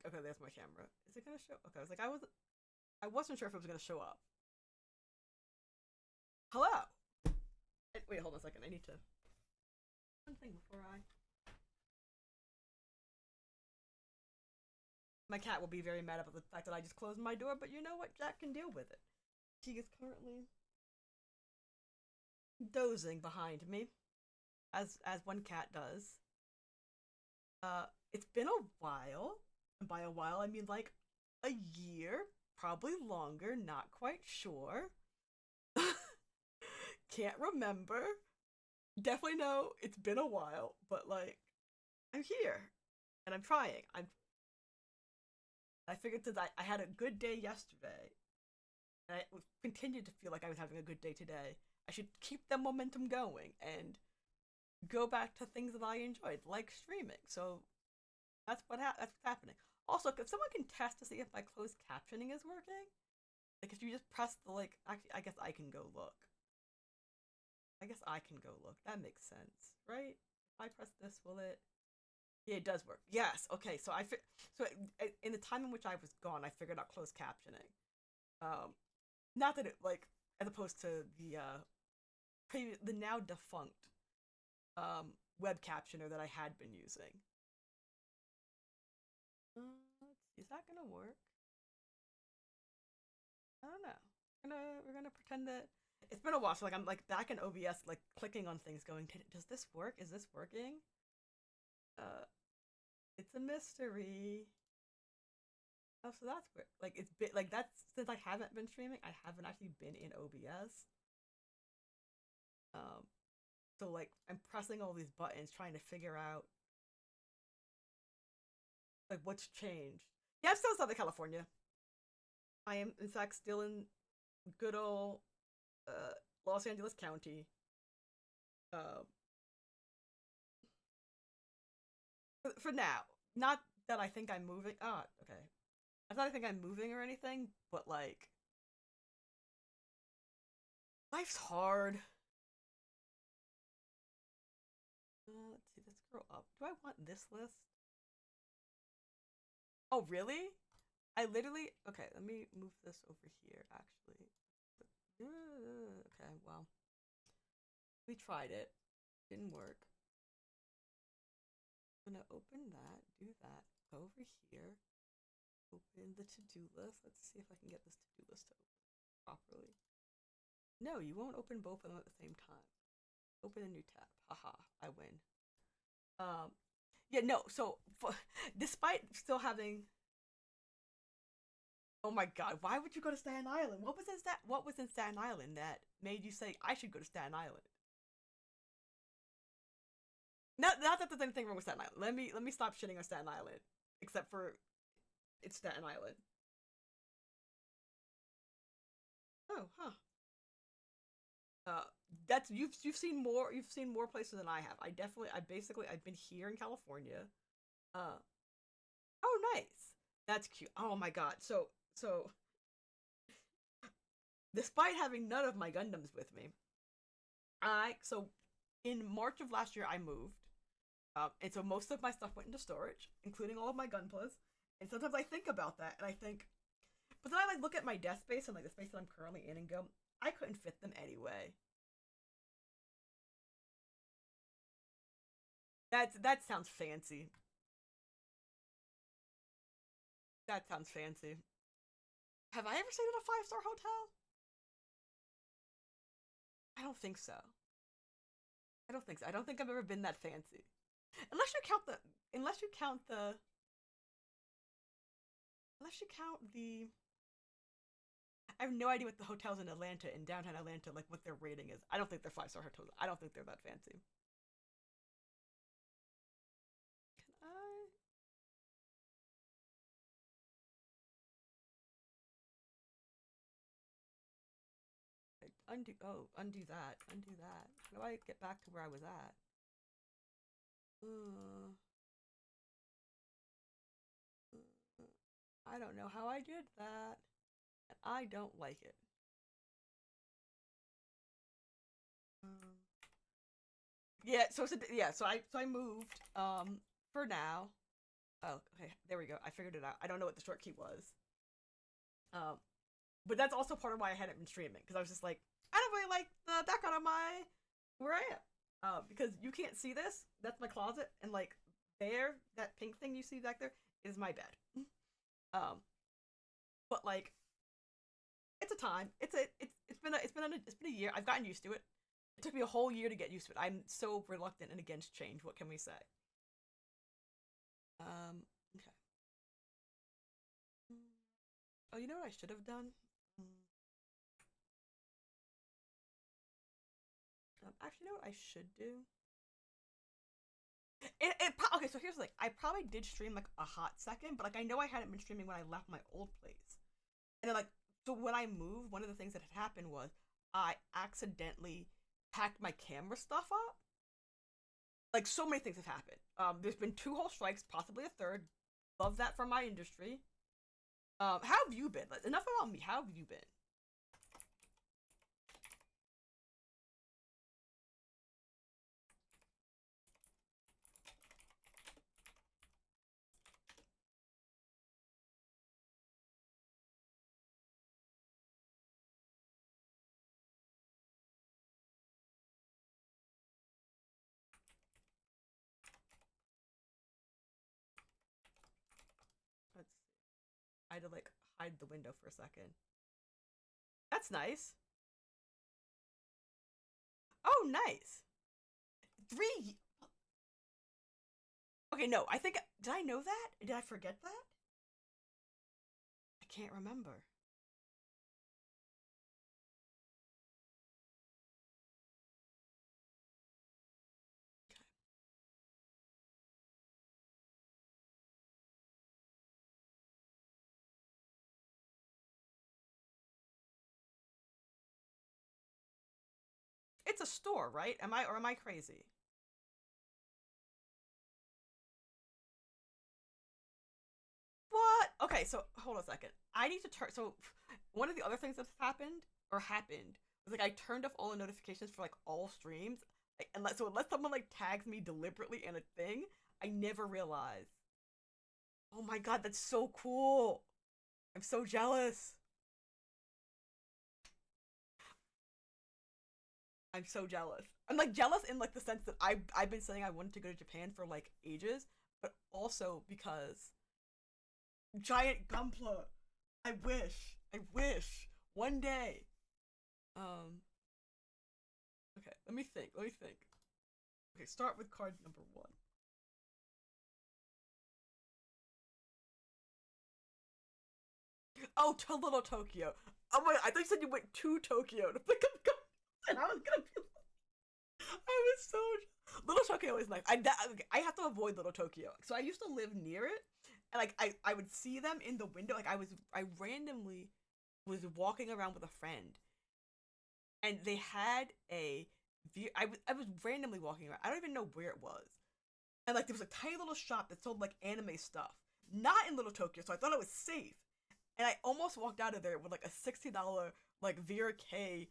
Okay, there's my camera. Is it gonna show? Okay, I was like, I wasn't sure if it was gonna show up. Hello. Wait, hold on a second. I need to one thing before I. My cat will be very mad about the fact that I just closed my door, but you know what? Jack can deal with it. He is currently dozing behind me, as one cat does. Uh, it's been a while, and by a while I mean like a year, probably longer. Not quite sure. Can't remember. Definitely know it's been a while, but like I'm here and I'm trying. I figured that I had a good day yesterday, and I continued to feel like I was having a good day today. I should keep the momentum going and go back to things that I enjoyed, like streaming. So that's what's happening. Also, if someone can test to see if my closed captioning is working, like if you just press the like, actually, I guess I can go look. I guess I can go look. That makes sense, right? If I press this, will it? Yeah, it does work. Yes. Okay. So in the time in which I was gone, I figured out closed captioning. Um, not that it like as opposed to the now defunct web captioner that I had been using. Let's see, is that gonna work? I don't know. We're gonna pretend that it's been a while. So like I'm like back in OBS, like clicking on things, going, does this work? Is this working? Uh, it's a mystery. Oh, so that's weird. Like it's been like that's since I haven't been streaming, I haven't actually been in OBS. Um, so like I'm pressing all these buttons, trying to figure out like what's changed. Yeah, I'm still in Southern California. I am in fact still in good old uh, Los Angeles County. Um, for now, not that I think I'm moving. Oh, okay. I thought I think I'm moving or anything, but like life's hard. Let's see. Let's scroll up. Do I want this list? Oh, really? I literally. Okay, let me move this over here. Actually, okay. Well, we tried it. Didn't work. I'm gonna open that. Do that. Go over here. Open the to-do list. Let's see if I can get this to-do list to open properly. No, you won't open both of them at the same time. Open a new tab. Haha, I win. Um, yeah, no. So, despite still having, oh my God, why would you go to Staten Island? What was in Staten Island that made you say I should go to Staten Island? Not that there's anything wrong with Staten Island. Let me stop shitting on Staten Island, except for it's Staten Island. Oh, huh. Uh, that's you've seen more places than I have. I've been here in California. Uh, oh, nice. That's cute. Oh my God. So despite having none of my Gundams with me, I so in March of last year I moved, and so most of my stuff went into storage, including all of my Gunplas. And sometimes I think about that, and I think, but then I like look at my desk space and like the space that I'm currently in, and go, I couldn't fit them anyway. That sounds fancy. That sounds fancy. Have I ever stayed at a five-star hotel? I don't think so. I don't think so. I don't think I've ever been that fancy. Unless you count the unless you count the unless you count the I have no idea what the hotels in Atlanta, in downtown Atlanta, like what their rating is. I don't think they're five-star hotels. I don't think they're that fancy. Can I undo that. Undo that. How do I get back to where I was at? Uh, I don't know how I did that. And I don't like it. Um, yeah, so I moved for now. Oh, okay, there we go. I figured it out. I don't know what the short key was. Um, but that's also part of why I hadn't been streaming because I was just like, I don't really like the background of my where I am. Because you can't see this. That's my closet, and like there, that pink thing you see back there is my bed. Um, but like it's a time. It's been a year. I've gotten used to it. It took me a whole year to get used to it. I'm so reluctant and against change. What can we say? Okay. Oh, you know what I should have done? Actually, you know what I should do? Okay, so here's the thing. I probably did stream like a hot second, but like I know I hadn't been streaming when I left my old place. And then like so when I moved, one of the things that had happened was I accidentally packed my camera stuff up. Like so many things have happened. There's been two whole strikes, possibly a third. Love that from my industry. How have you been? Like, enough about me. How have you been? Let's see. I had to like hide the window for a second. That's nice. Oh, nice. Three. Okay, no. I think did I know that? Did I forget that? I can't remember. It's a store, right? Am I crazy? What? Okay, so hold on a second. I need to turn. So one of the other things that's happened was like I turned off all the notifications for like all streams, like, unless someone like tags me deliberately in a thing, I never realize. Oh my god, that's so cool! I'm so jealous. I'm so jealous. I'm like jealous in like the sense that I've been saying I wanted to go to Japan for like ages, but also because giant Gunpla. I wish. I wish one day. Um. Okay. Let me think. Let me think. Okay. Start with card number one. Oh, to Little Tokyo. Oh my! I thought you said you went to Tokyo to pick up guns, and I was gonna be. I was so. Little Tokyo is nice. I have to avoid Little Tokyo. So I used to live near it, and like I would see them in the window. Like I randomly was walking around with a friend, and they had I was randomly walking around. I don't even know where it was, and like there was a tiny little shop that sold like anime stuff, not in Little Tokyo. So I thought it was safe, and I almost walked out of there with like a $60 like Vera K,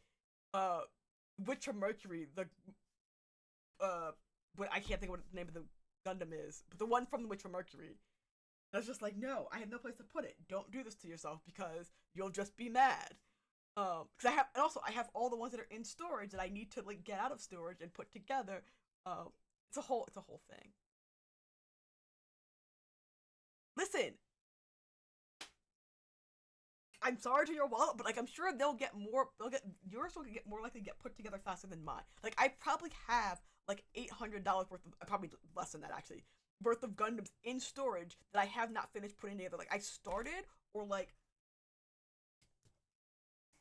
uh, Witcher Mercury, the but I can't think of what the name of the Gundam is, but the one from the Witcher Mercury. And I was just like, no, I have no place to put it. Don't do this to yourself because you'll just be mad. Because I have all the ones that are in storage that I need to like get out of storage and put together. It's a whole thing. Listen, I'm sorry to your wallet, but like I'm sure they'll get more. They'll get yours will get more likely to get put together faster than mine. Like I probably have like $800 worth of probably less than that actually worth of Gundams in storage that I have not finished putting together. Like I started or like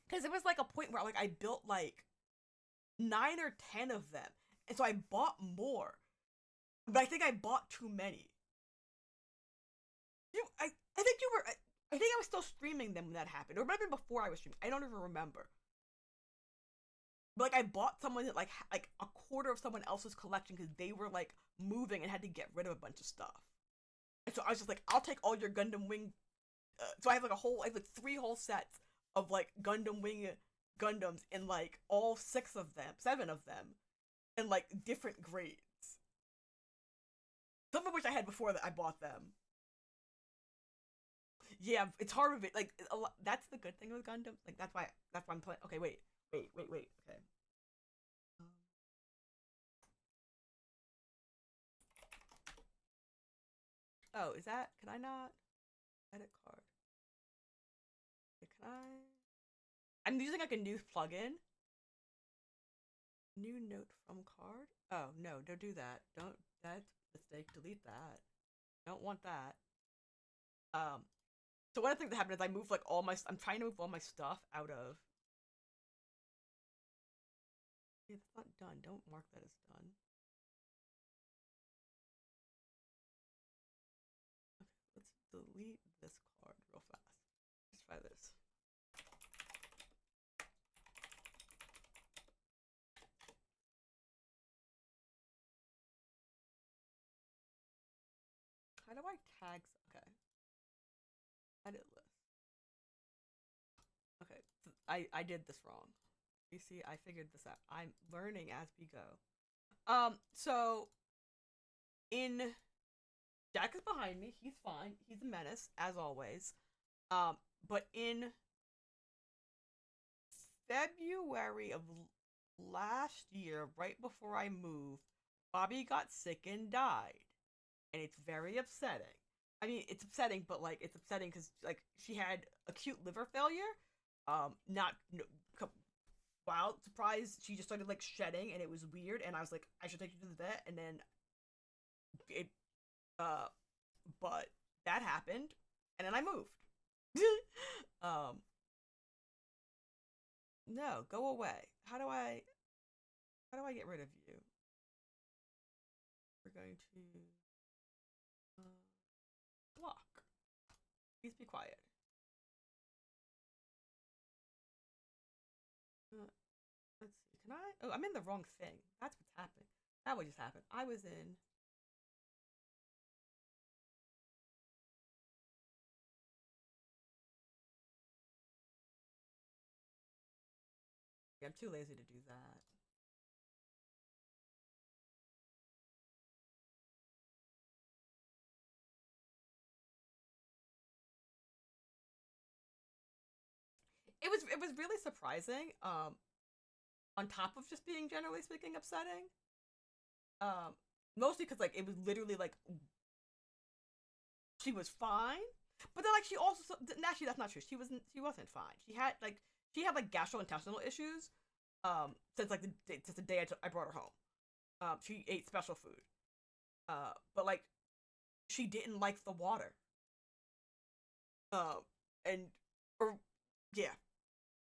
because it was like a point where like I built like 9 or 10 of them, and so I bought more, but I think I bought too many. I think you were. I think I was still streaming them when that happened, or maybe before I was streaming. I don't even remember. But like I bought someone that like a quarter of someone else's collection because they were like moving and had to get rid of a bunch of stuff. And so I was just like, I'll take all your Gundam Wing. So I have like 3 whole sets of like Gundam Wing Gundams in like all 6 of them, 7 of them, in like different grades. Some of which I had before that I bought them. Yeah, it's hard with it. Like that's the good thing with Gundam. Like that's why I'm playing. Okay, wait. Okay. Um, oh, is that? Can I not edit card? Wait, can I? I'm using like a new plugin. New note from card. Oh no, don't do that. Don't. That's a mistake. Delete that. Don't want that. Um. So one of the things that happened is I moved like all my. I'm trying to move all my stuff out of. Yeah, that's not done. Don't mark that as done. Okay, let's delete this card real fast. Let's try this. How do I tag? Okay, edit list. Okay, so I did this wrong. You see, I figured this out. I'm learning as we go. So in Jack is behind me. He's fine. He's a menace as always. But in February of last year, right before I moved, Bobby got sick and died, and it's very upsetting. I mean, it's upsetting, but like it's upsetting because like she had acute liver failure. Not no, wow, surprise! She just started like shedding, and it was weird. And I was like, I should take you to the vet, and then it uh, but that happened, and then I moved. um, no, go away. How do I get rid of you? We're going to uh, block. Please be quiet. Uh, let's see. Can I? Oh, I'm in the wrong thing. That's what's happening. That what just happened. I was in. Yeah, I'm too lazy to do that. It was really surprising. On top of just being generally speaking upsetting. Um, Mostly because like it was literally like she was fine, but then like she also actually that's not true. She wasn't fine. She had like gastrointestinal issues. Since like since the day I brought her home. She ate special food. But like she didn't like the water. Um, and or yeah.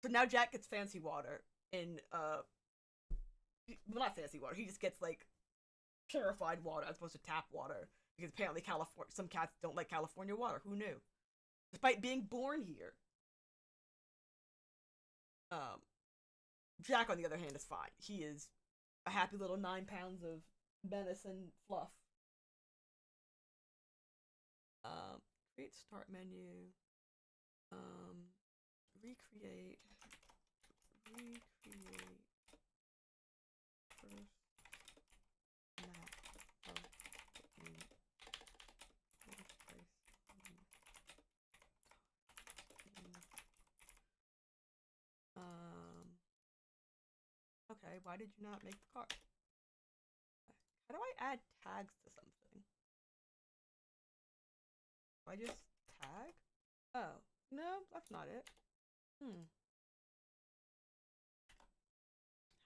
So now Jack gets fancy water in well, not fancy water. He just gets like purified water as opposed to tap water because apparently California some cats don't like California water. Who knew? Despite being born here. Um, Jack on the other hand is fine. He is a happy little 9 pounds of venison fluff. Create start menu. Um, recreate first map of the first place. Um, okay, why did you not make the card? How do I add tags to something? Do I just tag? Oh, no, that's not it. Hmm.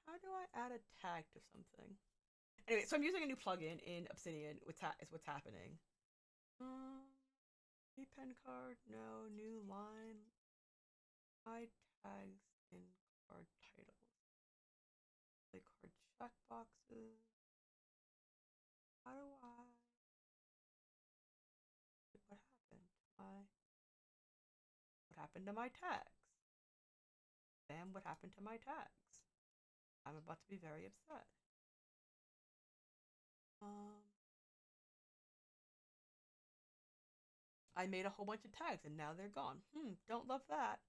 How do I add a tag to something? Anyway, so I'm using a new plugin in Obsidian. Is what's happening. Um, pen card. No new line. Hide tags in card titles. Play card checkboxes. How do I? What happened? What happened to my tags? Sam, what happened to my tags? I'm about to be very upset. Um, I made a whole bunch of tags and now they're gone. Don't love that.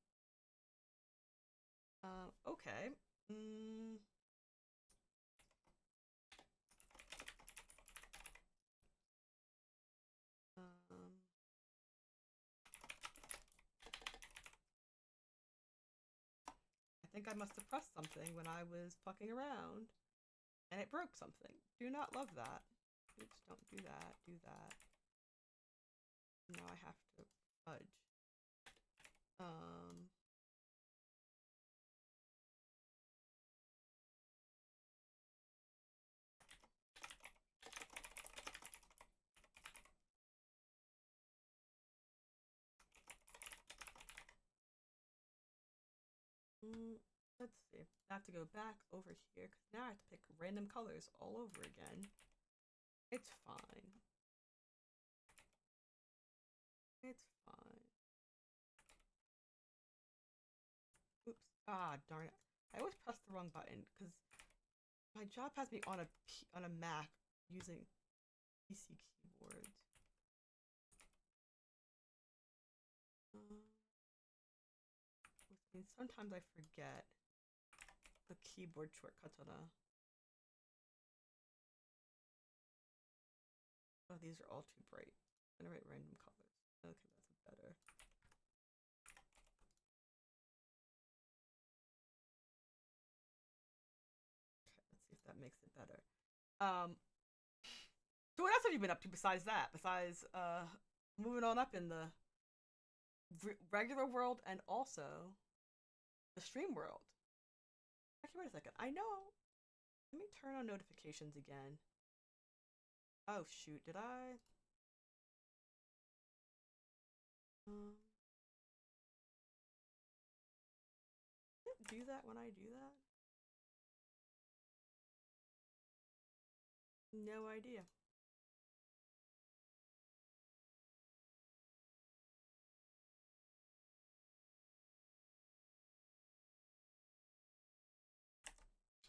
Okay. Mm, um, think I must have pressed something when I was fucking around. And it broke something. Do not love that. Oops, don't do that. Do that. Now I have to fudge. Let's see. I have to go back over here because now I have to pick random colors all over again. It's fine. It's fine. Oops. Ah, darn it. I always press the wrong button because my job has me on a Mac using PC keyboards. Which means sometimes I forget the keyboard shortcuts on a... Oh, these are all too bright. Generate random colors. Okay, that's better. Okay, let's see if that makes it better. So what else have you been up to besides that? Besides moving on up in the regular world and also the stream world. Actually, wait a second. I know. Let me turn on notifications again. Oh shoot, did I? Did it do that when I do that? No idea.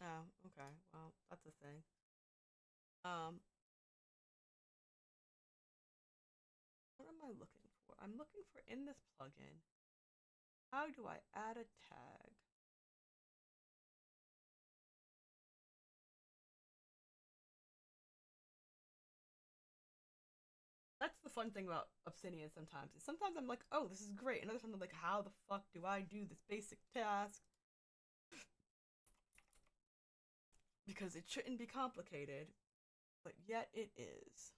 Oh, okay. Well, that's a thing. What am I looking for? I'm looking for in this plugin. How do I add a tag? That's the fun thing about Obsidian sometimes. Sometimes I'm like, oh, this is great. And other times I'm like, how the fuck do I do this basic task? Because it shouldn't be complicated, but yet it is.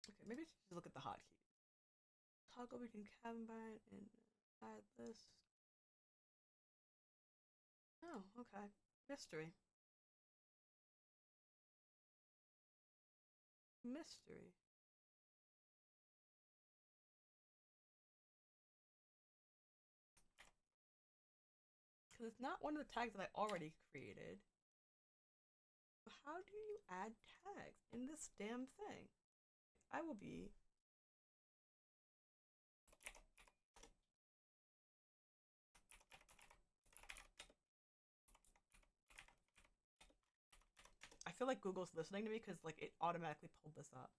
Okay, maybe I should just look at the hotkeys. Toggle between Kanban and add this. Oh, okay. Mystery. Mystery. Because it's not one of the tags that I already created. How do you add tags in this damn thing? I will be... I feel like Google's listening to me because like it automatically pulled this up.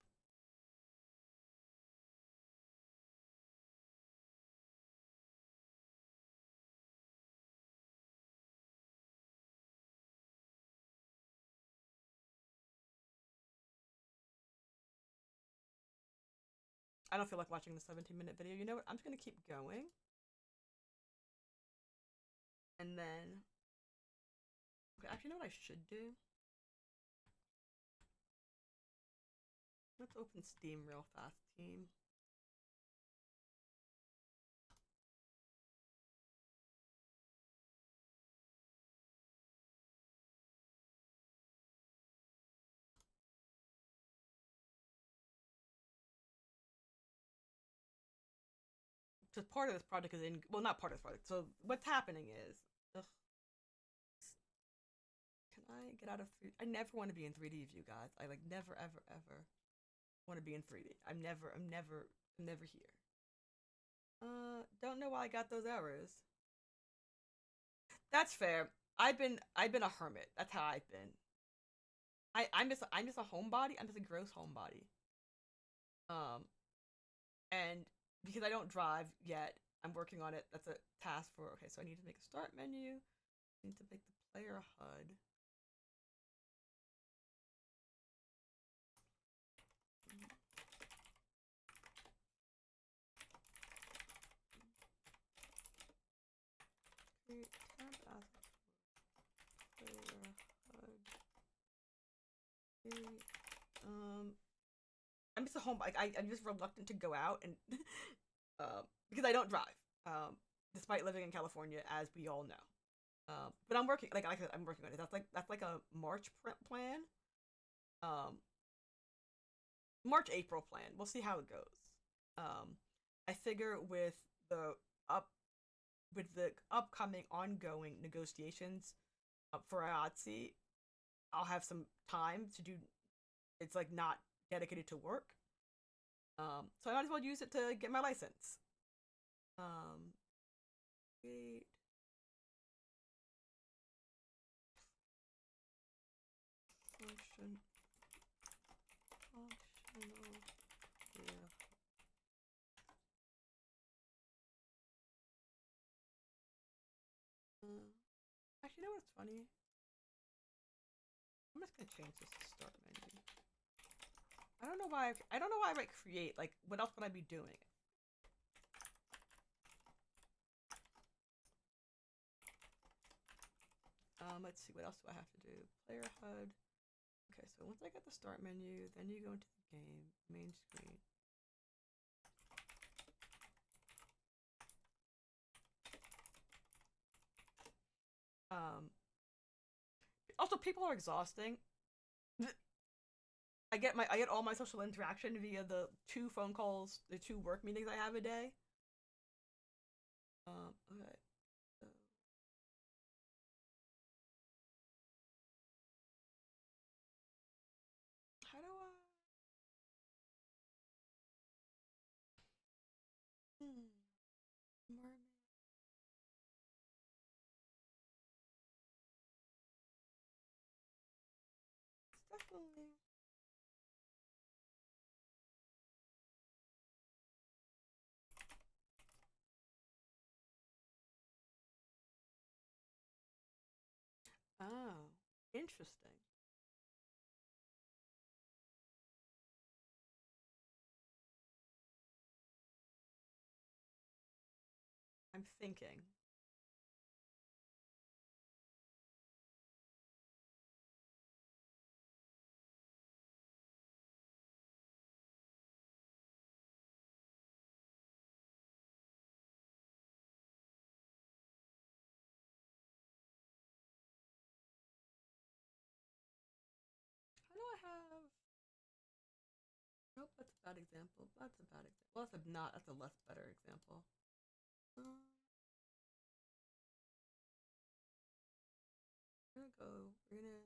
I don't feel like watching the 17-minute video. You know what? I'm just gonna keep going. And then... Okay, actually, you know what I should do? Let's open Steam real fast, team. So part of this project is in... Well, not part of this project. So what's happening is... Ugh. Can I get out of 3D? I never want to be in 3D view, guys. I like never, ever, ever want to be in 3D. I'm never here. Don't know why I got those errors. That's fair. I've been a hermit. That's how I've been. I'm just a homebody. I'm just a gross homebody. And because I don't drive yet, I'm working on it. That's a task for... Okay, so I need to make a start menu. I need to make the player HUD. Um, I'm just at home. Like I'm just reluctant to go out and because I don't drive. Despite living in California, as we all know. But I'm working. Like I said, I'm working on it. That's like a March plan. Um, March April plan. We'll see how it goes. I figure the up with the upcoming ongoing negotiations for IATSE, I'll have some time to do. It's like not dedicated to work. So I might as well use it to get my license. Wait. Function. Functional. Yeah. Actually, you know what's funny? I'm just gonna change this to start menu. I don't know why. I don't know why I might create. Like, what else would I be doing? Let's see. What else do I have to do? Player HUD. Okay, so once I get the start menu, then you go into the game, main screen. Also, people are exhausting. I get all my social interaction via the 2 phone calls, the 2 work meetings I have a day. Okay. So, how do I? Mermaid. It's definitely. Oh, interesting. I'm thinking. How do I have? Nope, that's a bad example. That's a bad example. Well, that's a not. That's a less better example. Uh, we're gonna go. We're gonna.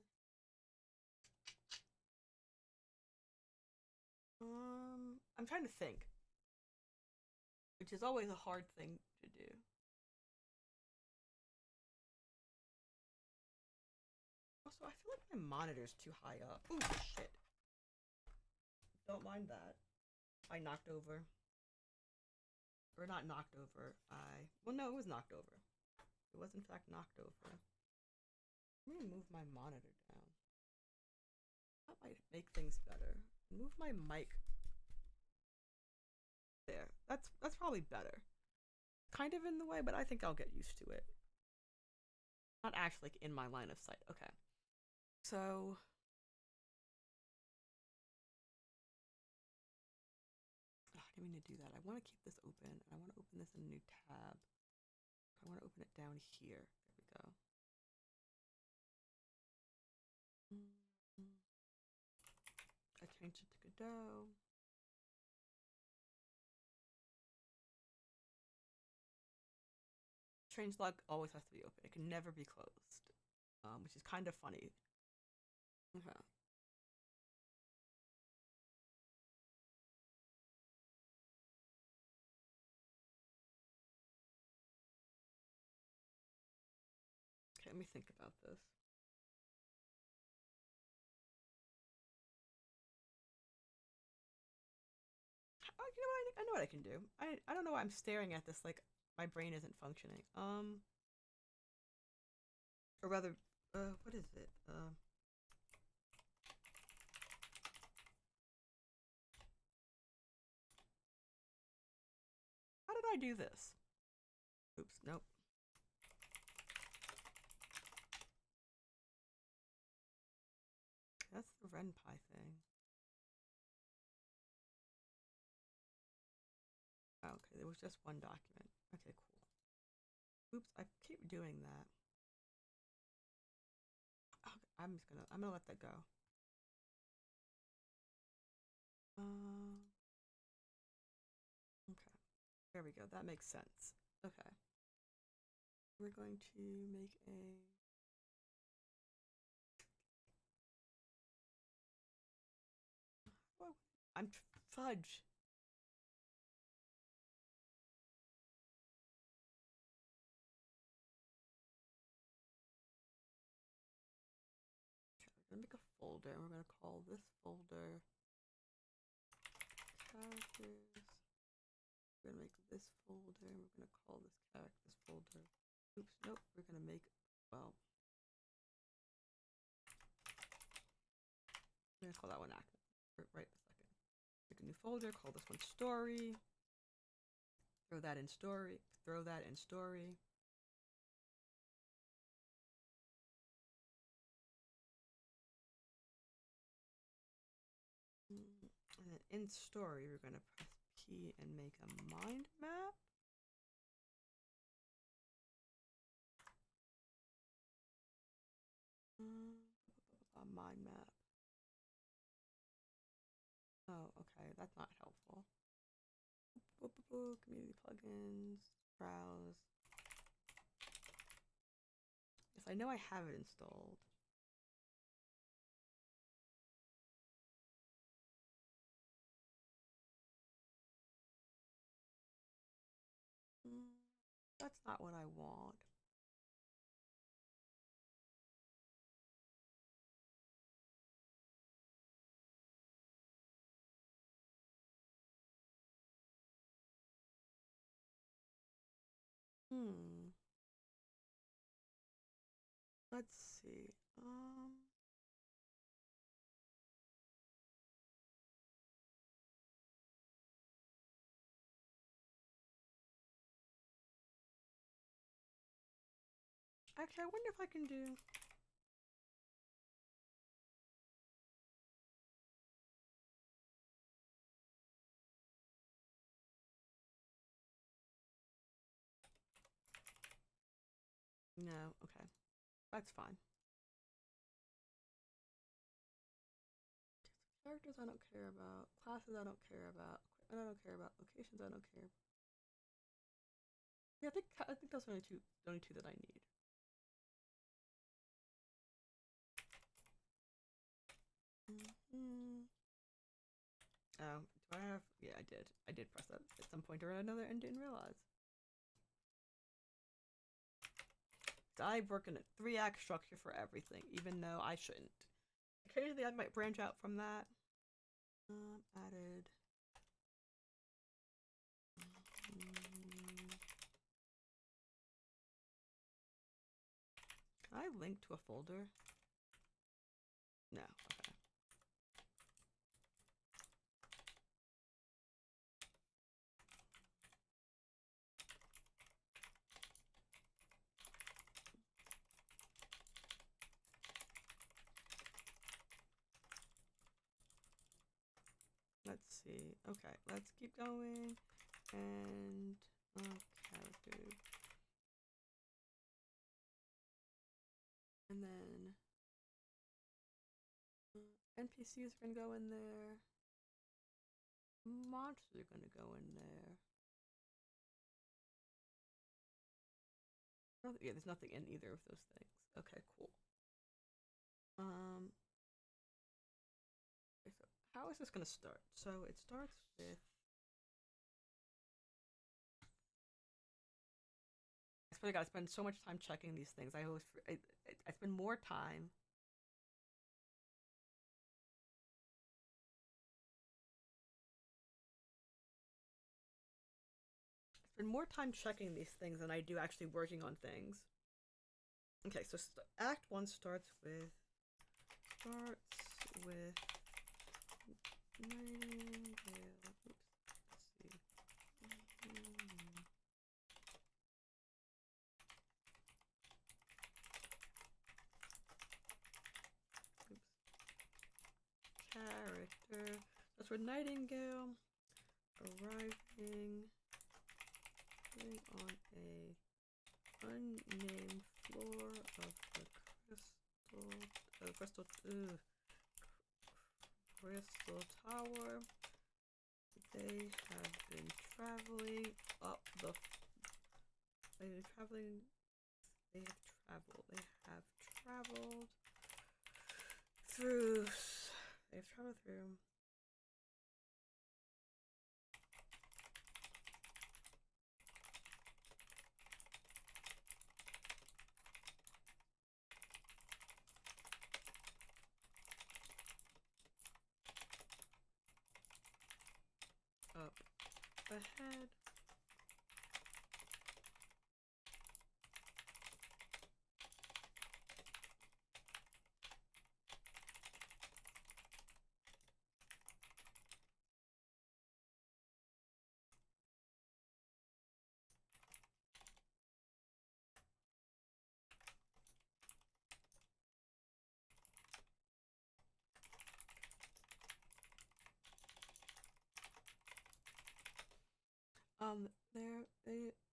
I'm trying to think, which is always a hard thing to do. Also, I feel like my monitor's too high up. Oh shit! Don't mind that. I knocked over, or not knocked over. Well, no, it was knocked over. It was in fact knocked over. I'm gonna move my monitor down. That might make things better. Move my mic there. That's probably better. Kind of in the way, but I think I'll get used to it. Not actually like, in my line of sight. Okay. So oh, I didn't mean to do that. I want to keep this open. I want to open this in a new tab. I want to open it down here. There we go. I changed it to Godot. Changelog always has to be open. It can never be closed, which is kind of funny. Okay. Okay, let me think about this. Oh, you know what? I know what I can do. I don't know why I'm staring at this like my brain isn't functioning. Or rather, what is it? How did I do this? Oops, nope. That's the Ren'Py thing. Oh, okay, there was just one document. Okay, cool. Oops, I keep doing that. Okay, I'm gonna let that go. Okay, there we go. That makes sense. Okay, we're going to make a. Oh, I'm fudge. Okay, we're gonna make a folder, and we're gonna call this folder characters. We're gonna make this folder, and we're gonna call this characters folder. Oops, nope. We're gonna make, well, I'm gonna call that one active right this second. Make a new folder, call this one story. Throw that in story. Throw that in story. And then in story, we're gonna press P and make a mind map. A mind map. Oh, okay, that's not helpful. Community plugins, browse. Yes, I know I have it installed. That's not what I want. Let's see. Actually, I wonder if I can do. No, okay. That's fine. Characters I don't care about. Classes I don't care about. Equipment I don't care about. Locations I don't care. Yeah, I think those are the only two that I need. Oh, do I have? Yeah, I did. I did press that at some point or another and didn't realize. I work in a 3-act structure for everything, even though I shouldn't. Occasionally, I might branch out from that. Added. Can I link to a folder? No. Okay. Let's see. Okay, let's keep going. And characters. And then NPCs are gonna go in there. Monsters are gonna go in there. Oh, yeah, there's nothing in either of those things. Okay, cool. Okay, so how is this gonna start? So it starts with. I swear to God, I spend so much time checking these things. I spend more time. I spend more time checking these things than I do actually working on things. Okay, so Act 1 starts with Nightingale. Oops. Let's see. Oops. character. That's where Nightingale arriving on a unnamed floor of the Crystal Tower. They have been traveling up the. They have traveled through. They've traveled through. Up ahead.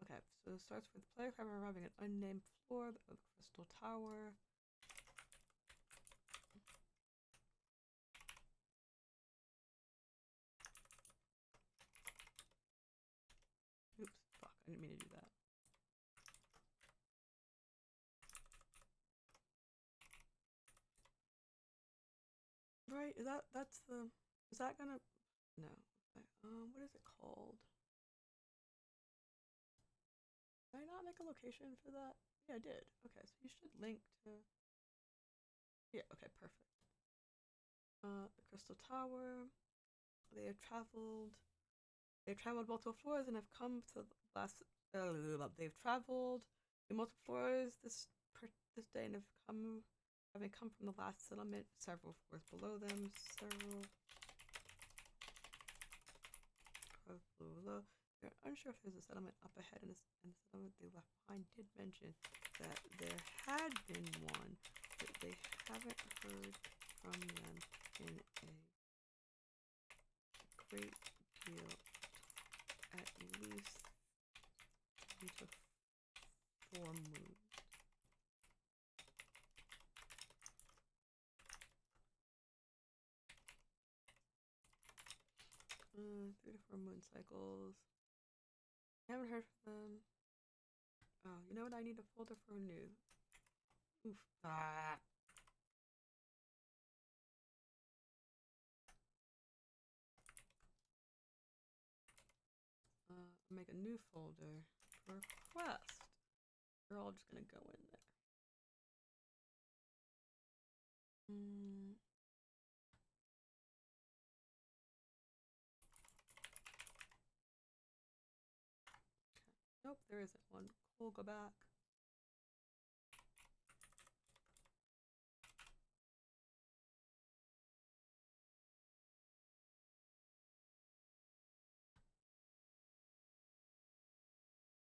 Okay, so it starts with player craft arriving at unnamed floor of the Crystal Tower. Oops, fuck, I didn't mean to do that. Right, is that gonna, no, okay. What is it called? Did I not make a location for that? Yeah, I did. Okay, so you should link to, yeah, okay, perfect. The Crystal Tower, they have traveled multiple floors and have come to the last, they've traveled in multiple floors this day and having come from the last settlement, several floors below them, below. They're unsure if there's a settlement up ahead, and the settlement they left behind did mention that there had been one, but they haven't heard from them in a great deal, at least 3 to 4 moons. 3 to 4 moon cycles. I haven't heard from them. Oh, you know what? I need a folder for new. Oof. Ah. Make a new folder for quest. We're all just gonna go in there. Nope, there isn't one. Cool, go back.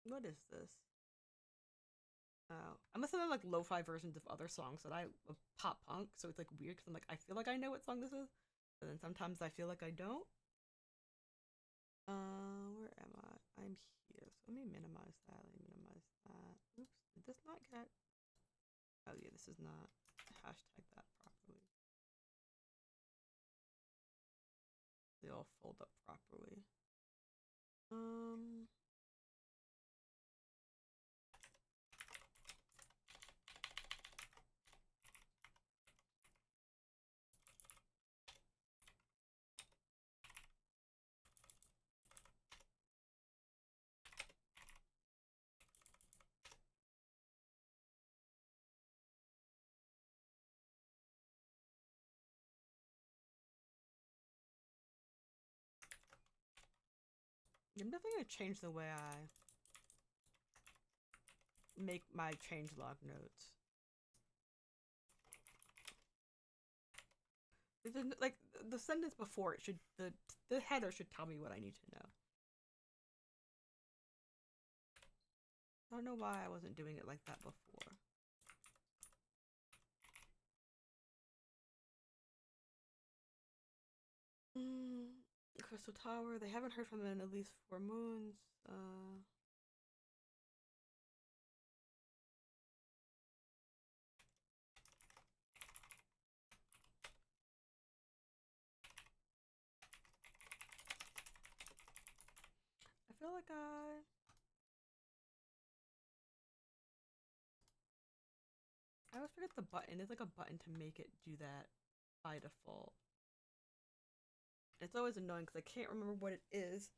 What is this? Oh, I'm listening to like lo-fi versions of other songs that of pop punk, so it's like weird because I'm like, I feel like I know what song this is, but then sometimes I feel like I don't. Where am I? I'm here. So let me minimize that. Oops, did this not get? Oh yeah, this is not. Hashtag that properly. They all fold up properly. I'm definitely gonna change the way I make my changelog notes. Like the sentence before it should the header should tell me what I need to know. I don't know why I wasn't doing it like that before. Mm, Crystal Tower. They haven't heard from them in at least 4 moons. I feel like I always forget the button. There's like a button to make it do that by default. It's always annoying because I can't remember what it is.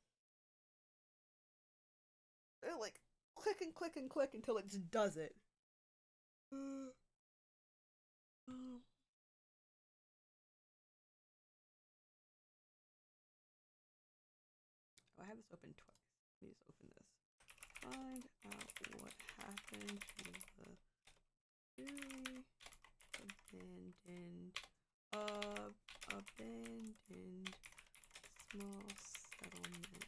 They're like click and click and click until it just does it. Oh, I have this open twice. Let me just open this. Find out what happened to the very abandoned, abandoned small settlement.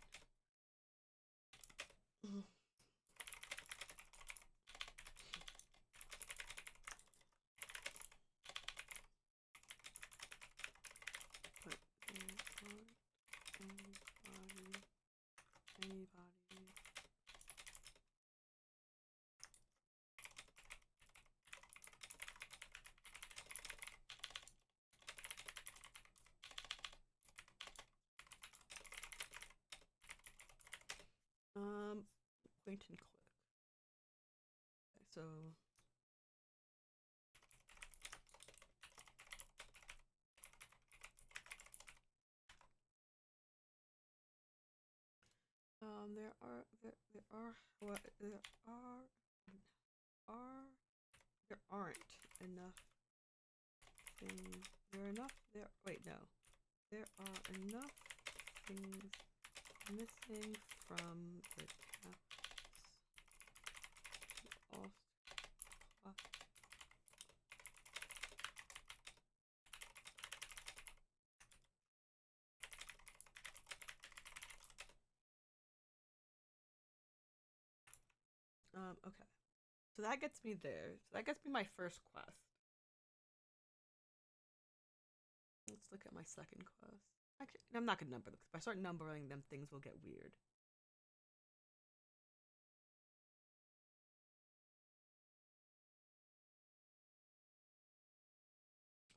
But there aren't anybody. Point and click. Okay, so there aren't enough things. There are enough things missing from the task to also okay. So that gets me there. So that gets me my first quest. Let's look at my second quest. Actually, I'm not gonna number them. If I start numbering them, things will get weird.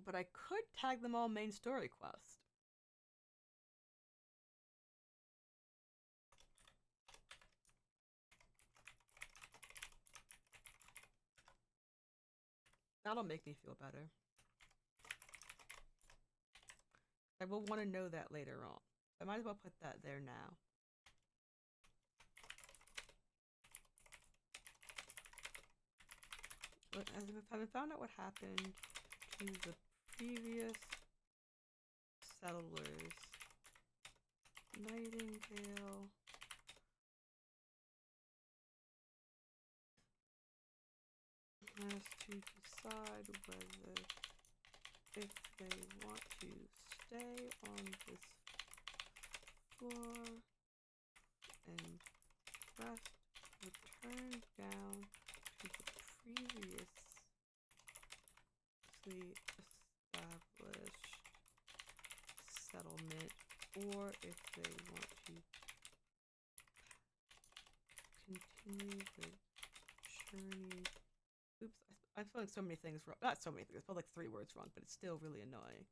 But I could tag them all main story quest. That'll make me feel better. I will want to know that later on. I might as well put that there now. But as if I haven't found out what happened to the previous settlers, Nightingale has to decide whether if they want to stay on this floor and rest return down to the previously established settlement, or if they want to continue the journey. Oops, I'm spelling so many things wrong. Not so many things. I spelled like 3 words wrong, but it's still really annoying.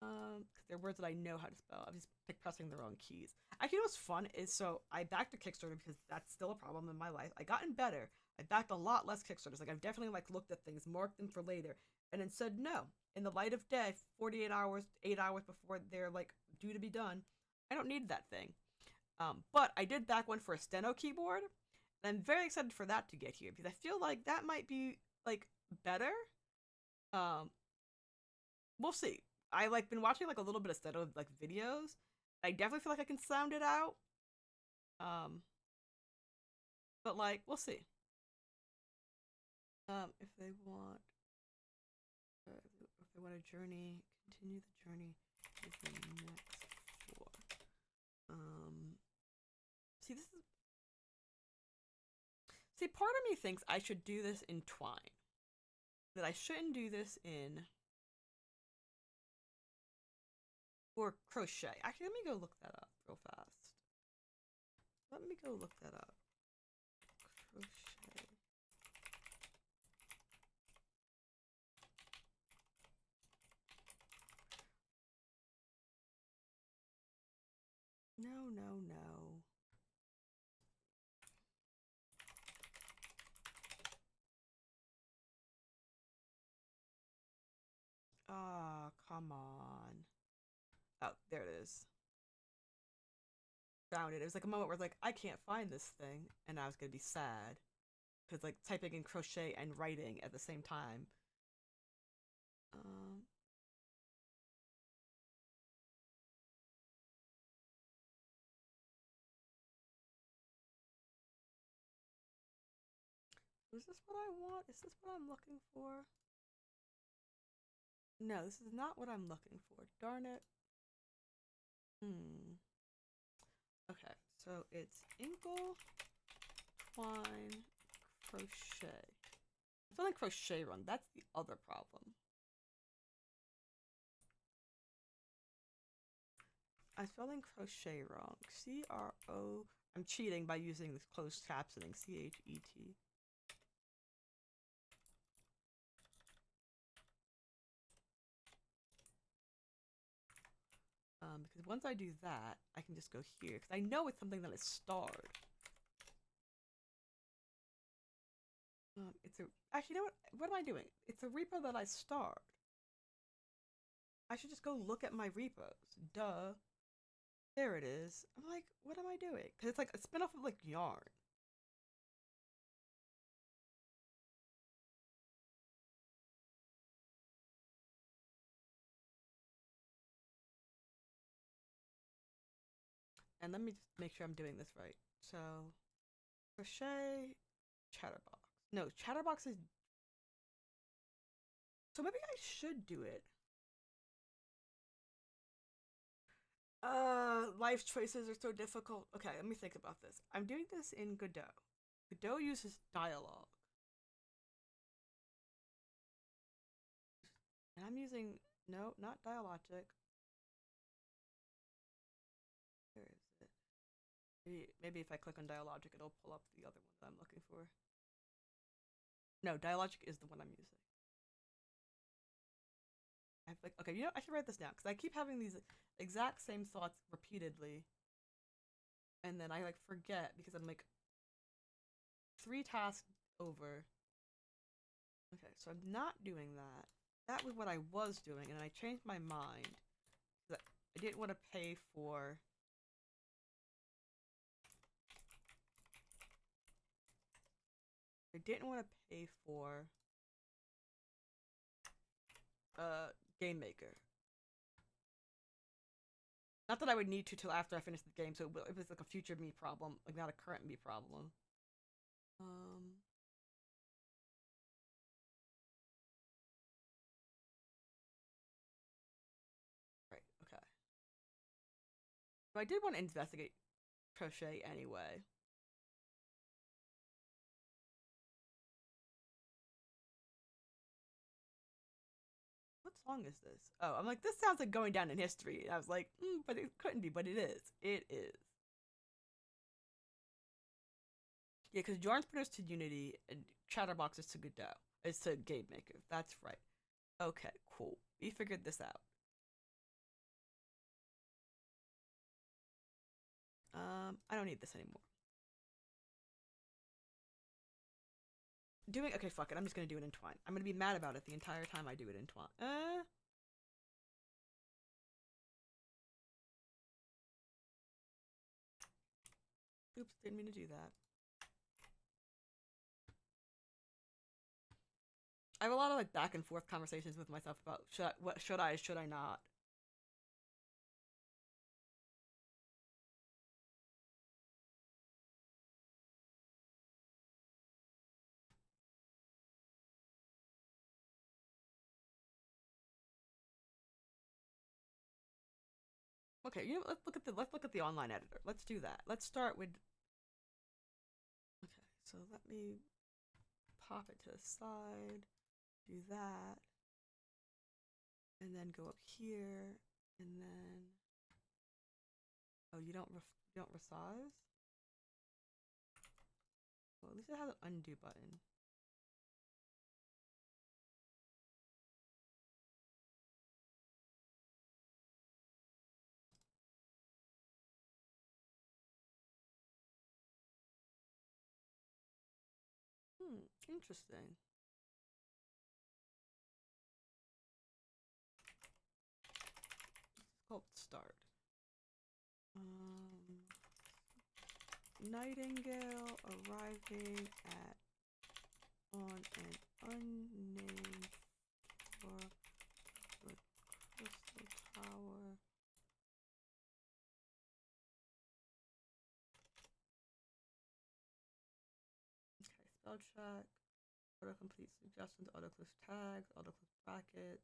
Because they're words that I know how to spell. I'm just like pressing the wrong keys. Actually, what's fun is so I backed a Kickstarter because that's still a problem in my life. I gotten better. I backed a lot less Kickstarters. Like I've definitely like looked at things, marked them for later, and then said no. In the light of day, 48 hours, 8 hours before they're like due to be done, I don't need that thing. But I did back one for a steno keyboard, and I'm very excited for that to get here because I feel like that might be like better. Um, we'll see. I like been watching like a little bit of steno like videos. I definitely feel like I can sound it out. Um, but like we'll see. If they want, if they want a journey, continue the journey with the next 4. See this is see part of me thinks I should do this in Twine. That I shouldn't do this in Or crochet. Actually, let me go look that up real fast. Let me go look that up. Crochet. No, no, no. Ah, come on. Oh, there it is. Found it. It was like a moment where it's like, I can't find this thing, and I was gonna be sad. Because like typing in crochet and writing at the same time. Um, is this what I want? Is this what I'm looking for? No, this is not what I'm looking for. Darn it. Hmm. Okay, so it's inkle, twine, crochet. It's only crochet run. That's the other problem. I'm spelling crochet wrong. C-R-O. I'm cheating by using this closed captioning. C-H-E-T. Because once I do that, I can just go here. Because I know it's something that is starred. It's a... Actually, you know what? What am I doing? It's a repo that I starred. I should just go look at my repos. Duh. There it is. I'm like, what am I doing? Because it's like a spinoff of like Yarn. And let me just make sure I'm doing this right. So, crochet, Chatterbox. No, Chatterbox is... So maybe I should do it. Life choices are so difficult. Okay, let me think about this. I'm doing this in Godot. Godot uses dialogue. And I'm using... No, not Dialogic. Where is it? Maybe if I click on Dialogic, it'll pull up the other one that I'm looking for. No, Dialogic is the one I'm using. I'm like, okay, you know, I should write this down because I keep having these exact same thoughts repeatedly, and then I like forget because I'm like 3 tasks over. Okay, so I'm not doing that. That was what I was doing, and I changed my mind. I didn't want to pay for... I didn't want to pay for Game Maker. Not that I would need to till after I finish the game, so it was like a future me problem, like not a current me problem. Um, right, okay. So I did want to investigate crochet anyway. What song is this? Oh, I'm like, this sounds like going down in history. And I was like, but it couldn't be, but it is. It is. Yeah, because Yarn's produced to Unity and Chatterbox is to Godot. It's to Game Maker. That's right. Okay, cool. We figured this out. I don't need this anymore. Doing okay, fuck it. I'm just gonna do it in Twine. I'm gonna be mad about it the entire time I do it in Twine. Oops, didn't mean to do that. I have a lot of like back and forth conversations with myself about should I not. Okay, you know, let's look at the online editor. Let's do that. Let's start with... Okay, so let me pop it to the side, do that, and then go up here And then, oh, you don't resize? Well, at least it has an undo button. Interesting. It's called start. Nightingale arriving at on an unnamed floor of the Crystal Tower. Okay, spell check. Autocomplete suggestions, autoclose tags, autoclose brackets.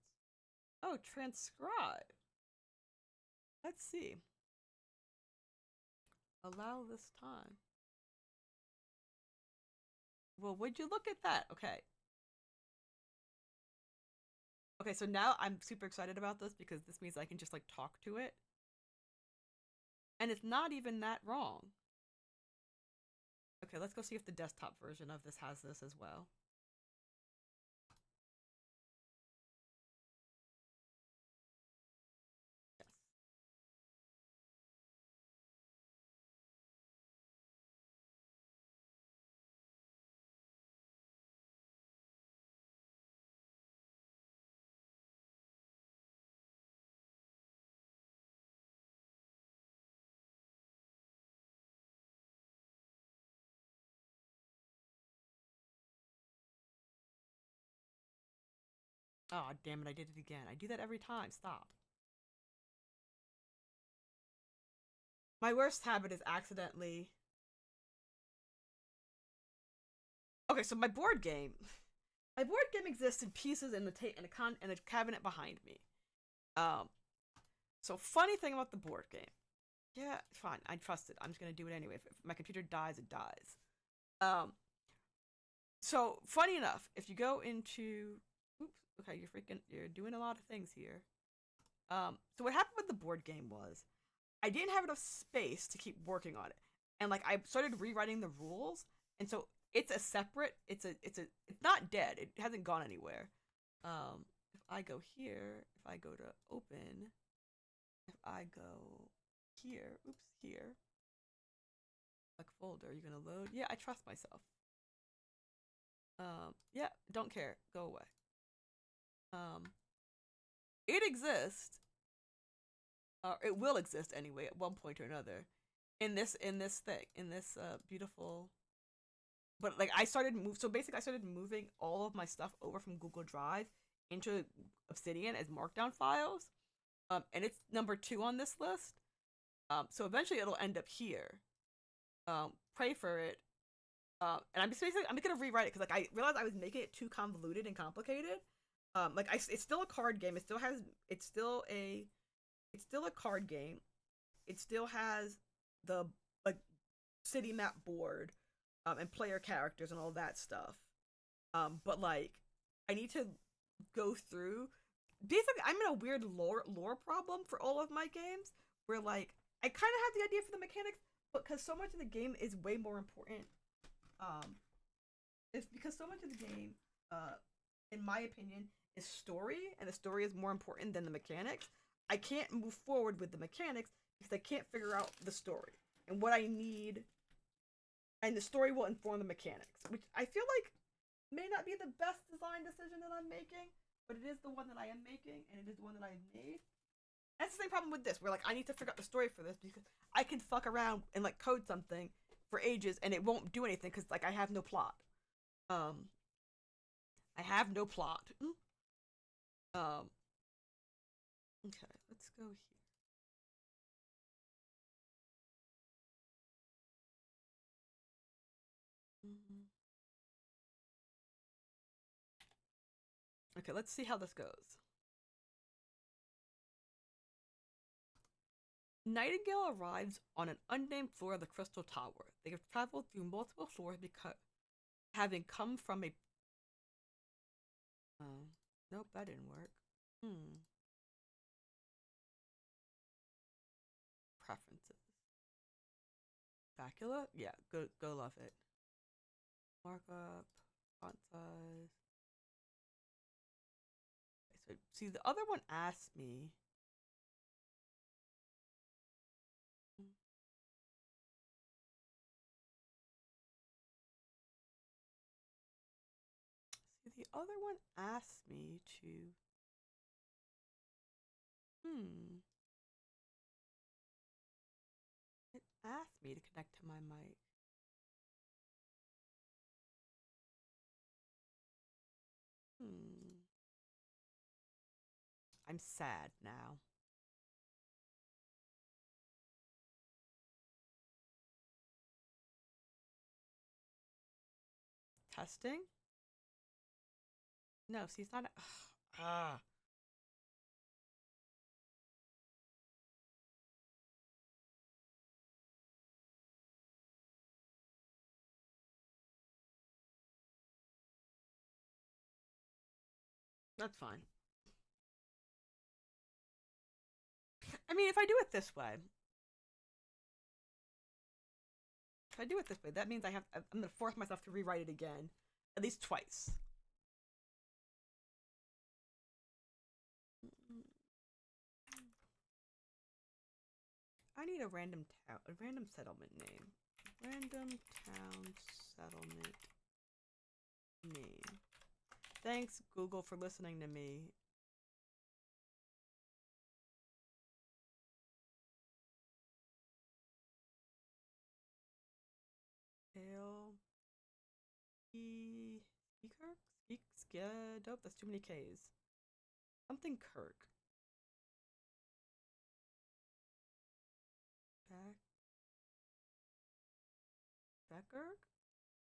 Oh, transcribe. Let's see. Allow this time. Well, would you look at that? Okay. Okay, so now I'm super excited about this because this means I can just like talk to it. And it's not even that wrong. Okay, let's go see if the desktop version of this has this as well. Yes. Oh, damn it, I did it again. I do that every time. Stop. My worst habit is accidentally. Okay, so my board game. My board game exists in pieces in the in a cabinet behind me. Um, so funny thing about the board game. Yeah, fine. I trust it. I'm just gonna do it anyway. If my computer dies, it dies. Um, so funny enough, if you go into, oops, okay, you're doing a lot of things here. So what happened with the board game was I didn't have enough space to keep working on it, and like I started rewriting the rules, and so it's a separate. It's not dead. It hasn't gone anywhere. If I go here, if I go to open, if I go here, oops, here, like folder, you're gonna load. Yeah, I trust myself. Yeah, don't care. Go away. Um, it exists. It will exist anyway at one point or another. In this thing, in this beautiful. But like I started move. So basically, I started moving all of my stuff over from Google Drive into Obsidian as Markdown files. And it's number 2 on this list. So eventually it'll end up here. Pray for it. And I'm just gonna rewrite it because like I realized I was making it too convoluted and complicated. It's still a card game. It's still a card game. It still has the like city map board, and player characters and all that stuff. But like I need to go through. Basically, I'm in a weird lore problem for all of my games, where like I kind of have the idea for the mechanics, but because so much of the game is way more important. Um, it's because so much of the game, in my opinion, is story, and the story is more important than the mechanics. I can't move forward with the mechanics because I can't figure out the story and what I need, and the story will inform the mechanics, which I feel like may not be the best design decision that I'm making, but it is the one that I am making, and it is the one that I've made. That's the same problem with this, where like I need to figure out the story for this because I can fuck around and like code something for ages and it won't do anything because like I have no plot. Um, I have no plot. Um, okay, let's go here. Mm-hmm. Okay, let's see how this goes. Nightingale arrives on an unnamed floor of the Crystal Tower. They have traveled through multiple floors because having come from a. Oh, nope, that didn't work. Hmm. preferences. Bacula? Yeah, go love it. Markup, font size. Okay, so see, the other one asked me. See, the other one asked me to. Hmm. It asked me to connect to my mic. Hmm. I'm sad now. Testing? No, see, it's not. Ah. That's fine. I mean, if I do it this way, that means I'm gonna force myself to rewrite it again, at least twice. I need a random settlement name. Random town settlement name. Thanks, Google, for listening to me. Dale. Kirk? Nope, that's too many K's. Something Kirk. Becker?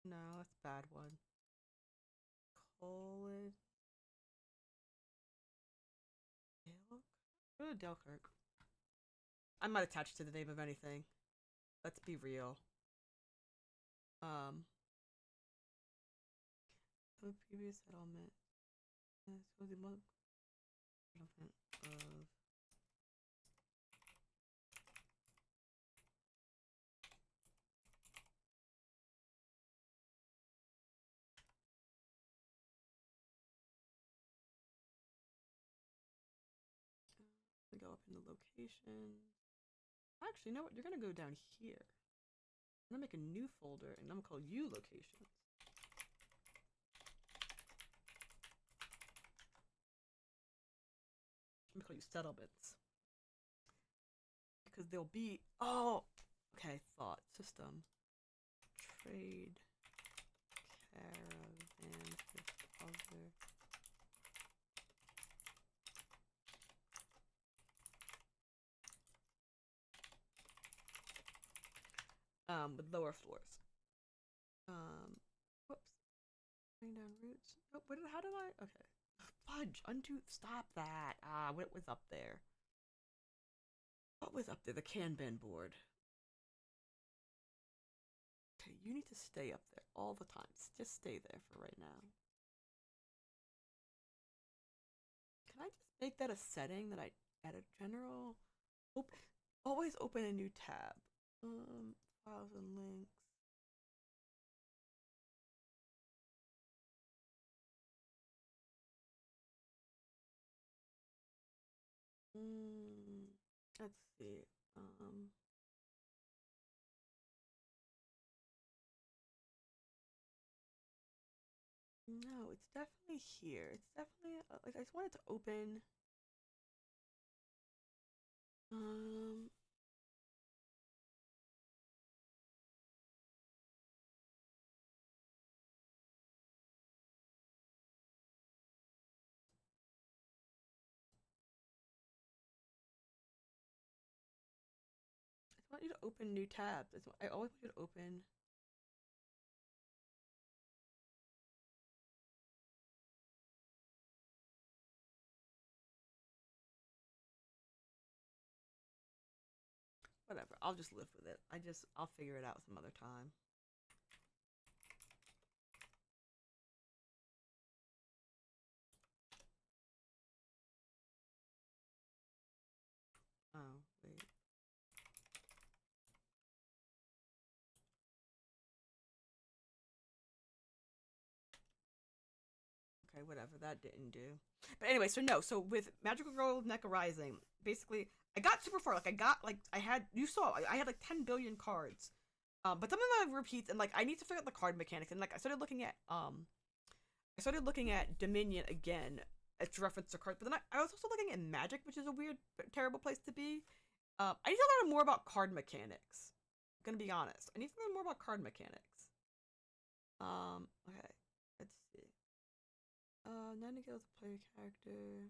No, that's a bad one. Colin. Dale? Go to Delkirk. I'm not attached to the name of anything. Let's be real. The previous settlement. So the settlement of. We go up in the location. Actually, you know what? You're gonna go down here. I'm gonna make a new folder and I'm gonna call you locations. I'm gonna call you settlements. Because there'll be okay, thought system. Trade caravan with other with lower floors. Whoops. Going down routes. Oh, how did I? Okay. Fudge. Undo. Stop that. What was up there? What was up there? The Kanban board. Okay, you need to stay up there all the time. Just stay there for right now. Can I just make that a setting that I add a general? Always open a new tab. Files and links. Let's see. No, it's definitely here. It's definitely like I just wanted to open. Um, I want you to open new tabs. I always want you to open. Whatever. I'll just live with it. I'll figure it out some other time. Oh, wait. Okay, whatever. That didn't do. But anyway, so no. So with Magical Girl NECA Rising, basically, I got super far. Like I got like I had you saw I had like 10 billion cards. But some of them repeats and like I need to figure out the card mechanics and like I started looking at Dominion again to reference the cards, but then I was also looking at Magic, which is a weird, terrible place to be. I need to learn more about card mechanics. I'm gonna be honest. I need to learn more about card mechanics. Okay, let's see. Nightingale's a player character.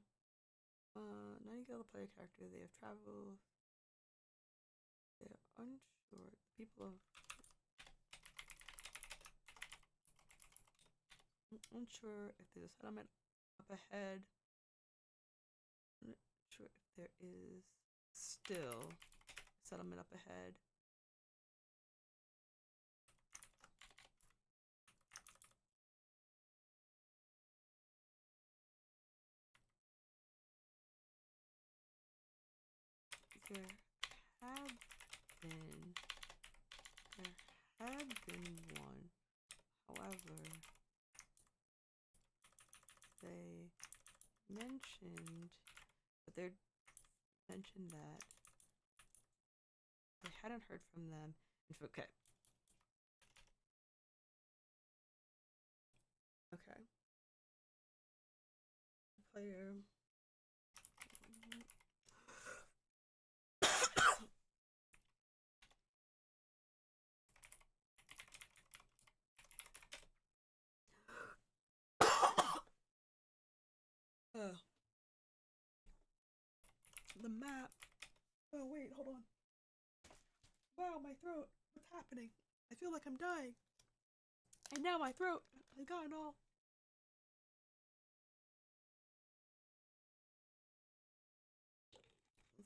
Nightingale, the player character. They have traveled. They're unsure. People are unsure if there's a settlement up ahead. I'm not sure if there is still a settlement up ahead. There had been one. However, they mentioned that they hadn't heard from them. Okay. Okay. Player. The map. Oh wait, hold on. Wow, my throat. What's happening? I feel like I'm dying. And now my throat has gotten all.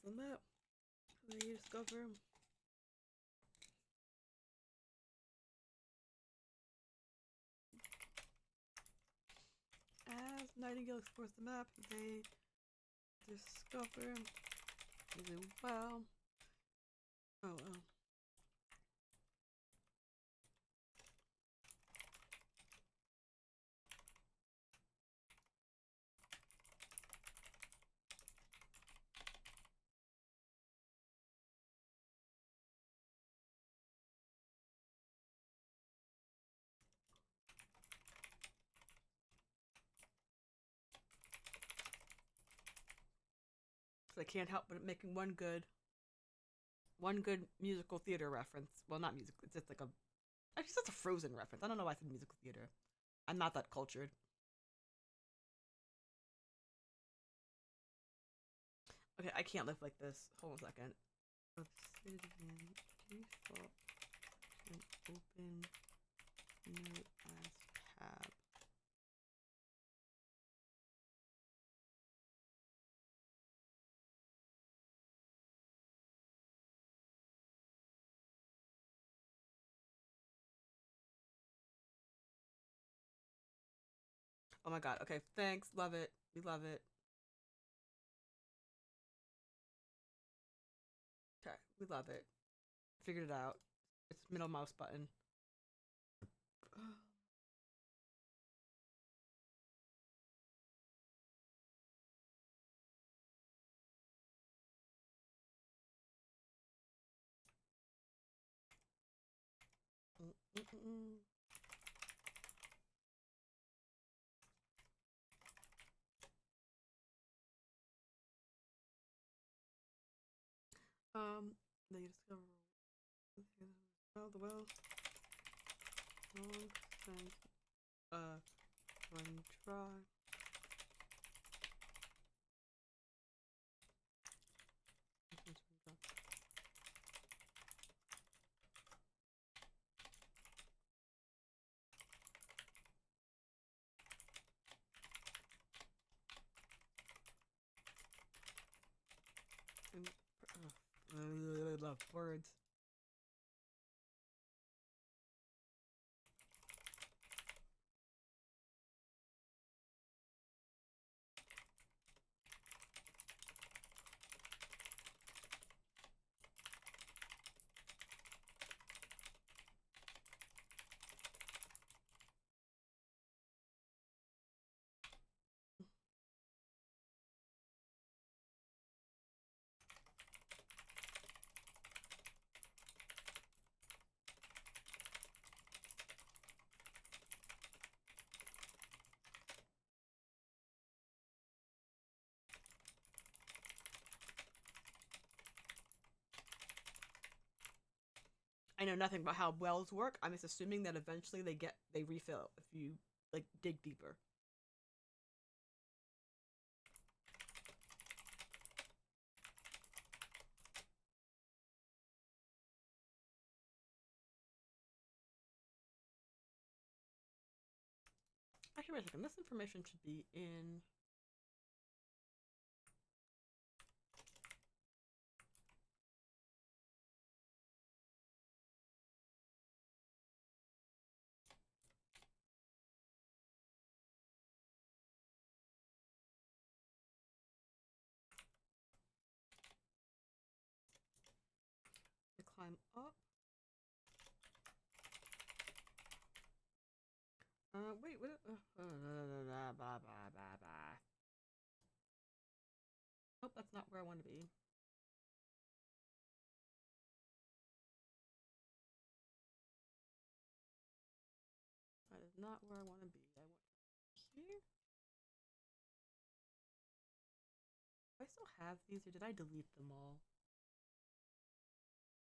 The map. They discover. As Nightingale explores the map, they discover really well. Oh well. So I can't help but making one good musical theater reference. Well, not musical. It's just like a. Actually, that's a Frozen reference. I don't know why I said musical theater. I'm not that cultured. Okay, I can't live like this. Hold on a second. Obsidian default can open note as tab. Oh my god. Okay, thanks. Love it. We love it. Okay, we love it. Figured it out. It's middle mouse button. They discover the well. Long since when try. Love words. I know nothing about how wells work. I'm just assuming that eventually they refill if you like dig deeper. Actually, wait a second. This information should be in. To climb up. Wait, what? Blah, blah, blah, blah. Nope, that's not where I want to be. That is not where I want to be. I want here. Do I still have these, or did I delete them all?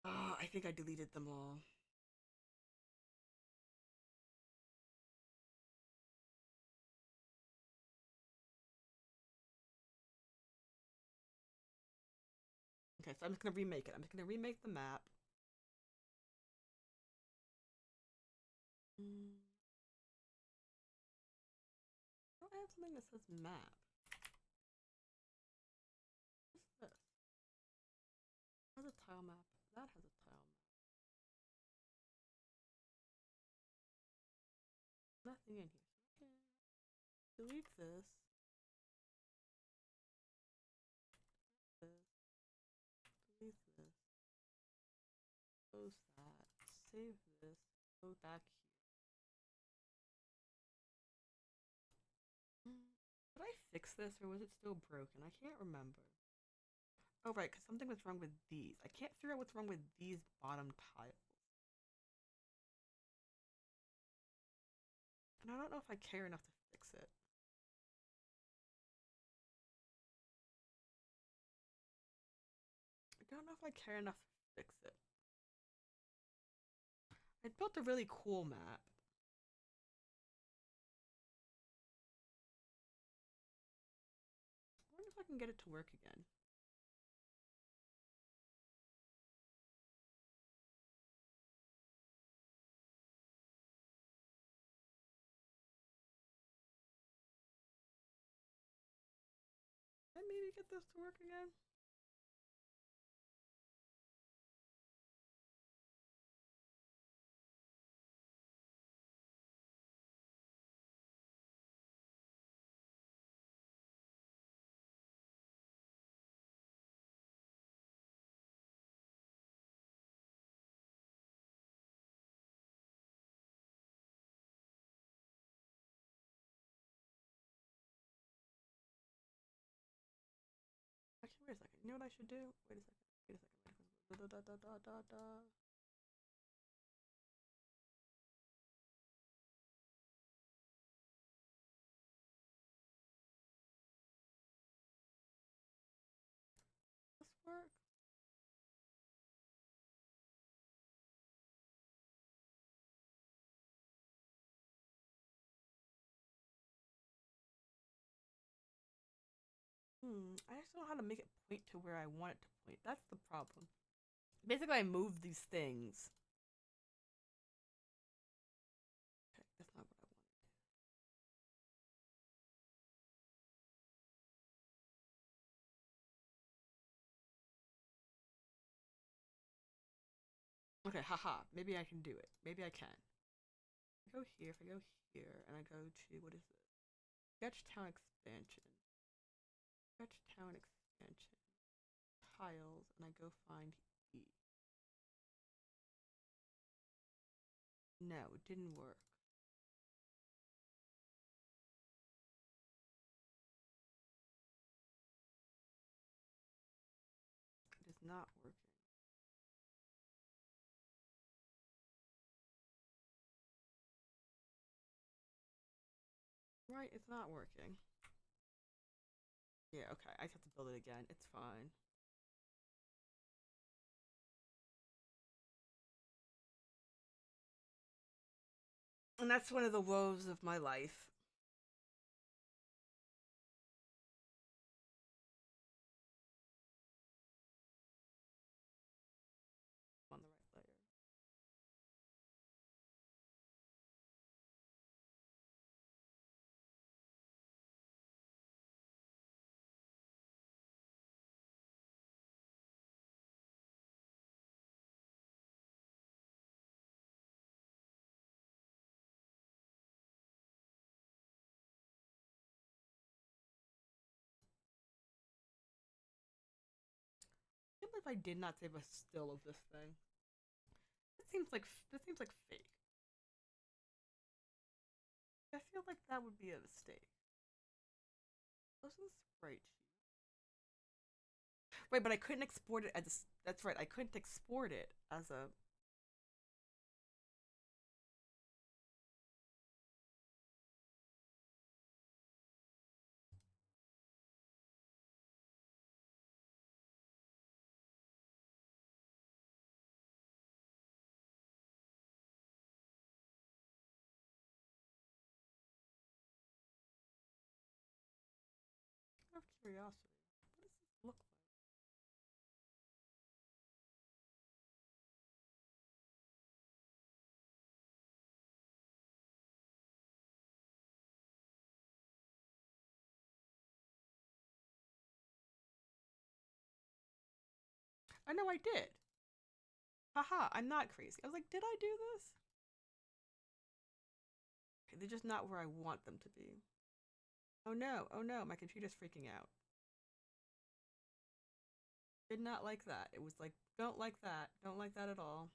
Oh, I think I deleted them all. Okay, so I'm just gonna remake it. I'm just gonna remake the map. Don't I have something that says map? What's this? Has a tile map. That has a tile map. Nothing in here. So delete this. Delete this. Close that. Save this. Go back here. Did I fix this or was it still broken? I can't remember. Oh, right, because something was wrong with these. I can't figure out what's wrong with these bottom tiles. And I don't know if I care enough to fix it. I don't know if I care enough to fix it. I built a really cool map. I wonder if I can get it to work again. Can I maybe get this to work again? Actually, wait a second. You know what I should do? Wait a second. Wait a second. Wait a second. This work? I just don't know how to make it point to where I want it to point. That's the problem. Basically, I move these things. Okay, that's not what I want. Okay, haha. Maybe I can do it. Maybe I can. I go here. If I go here and I go to what is it? Sketchtown expansion. Sketchtown expansion. Tiles, and I go find E. No, it didn't work. It is not working. Right, it's not working. Yeah, okay, I have to build it again. It's fine. And that's one of the woes of my life. On the right layer. I can't believe I did not save a still of this thing. That seems like fake. I feel like that would be a mistake. Close to the sprite sheet. Right, but I couldn't export it as that's right, I couldn't export it as a out of curiosity. What does this look like? I know I did. Haha, I'm not crazy. I was like, did I do this? Okay, they're just not where I want them to be. Oh no, my computer's freaking out. Did not like that. It was like, don't like that. Don't like that at all.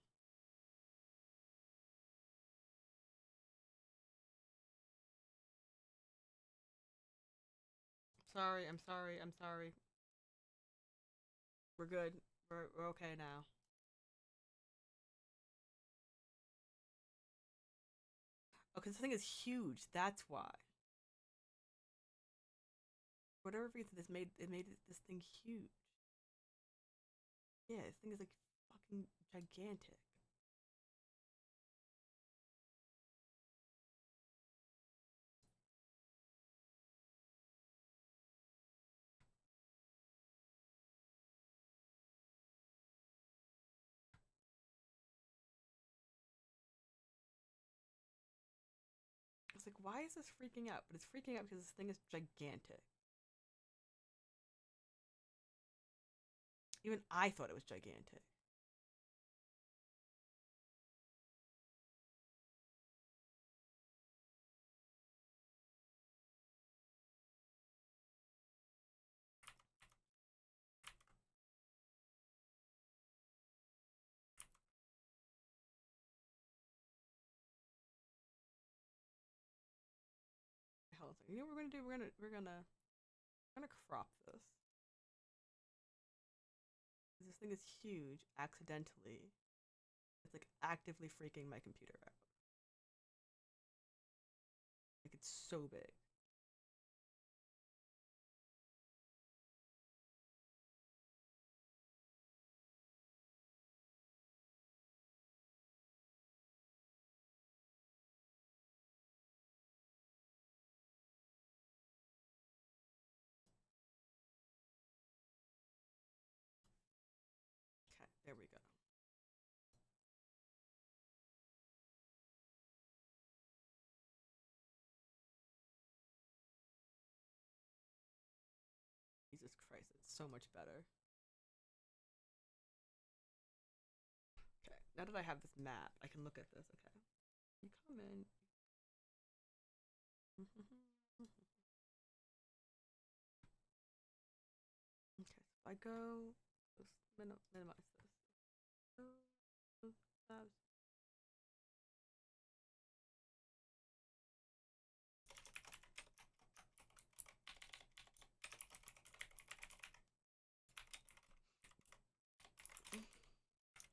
Sorry, I'm sorry, I'm sorry. We're good. We're okay now. Okay, this thing is huge. That's why. For whatever reason, this made this thing huge. Yeah, this thing is like fucking gigantic. It's like, why is this freaking out? But it's freaking out because this thing is gigantic. Even I thought it was gigantic. Hold on a second. You know what we're gonna do? We're gonna crop this. This thing is huge. Accidentally, it's like actively freaking my computer out. Like it's so big. Okay, there we go. Jesus Christ, it's so much better. Okay, now that I have this map, I can look at this. Okay, you come in. Okay, so I go. Let's minimize this. Go.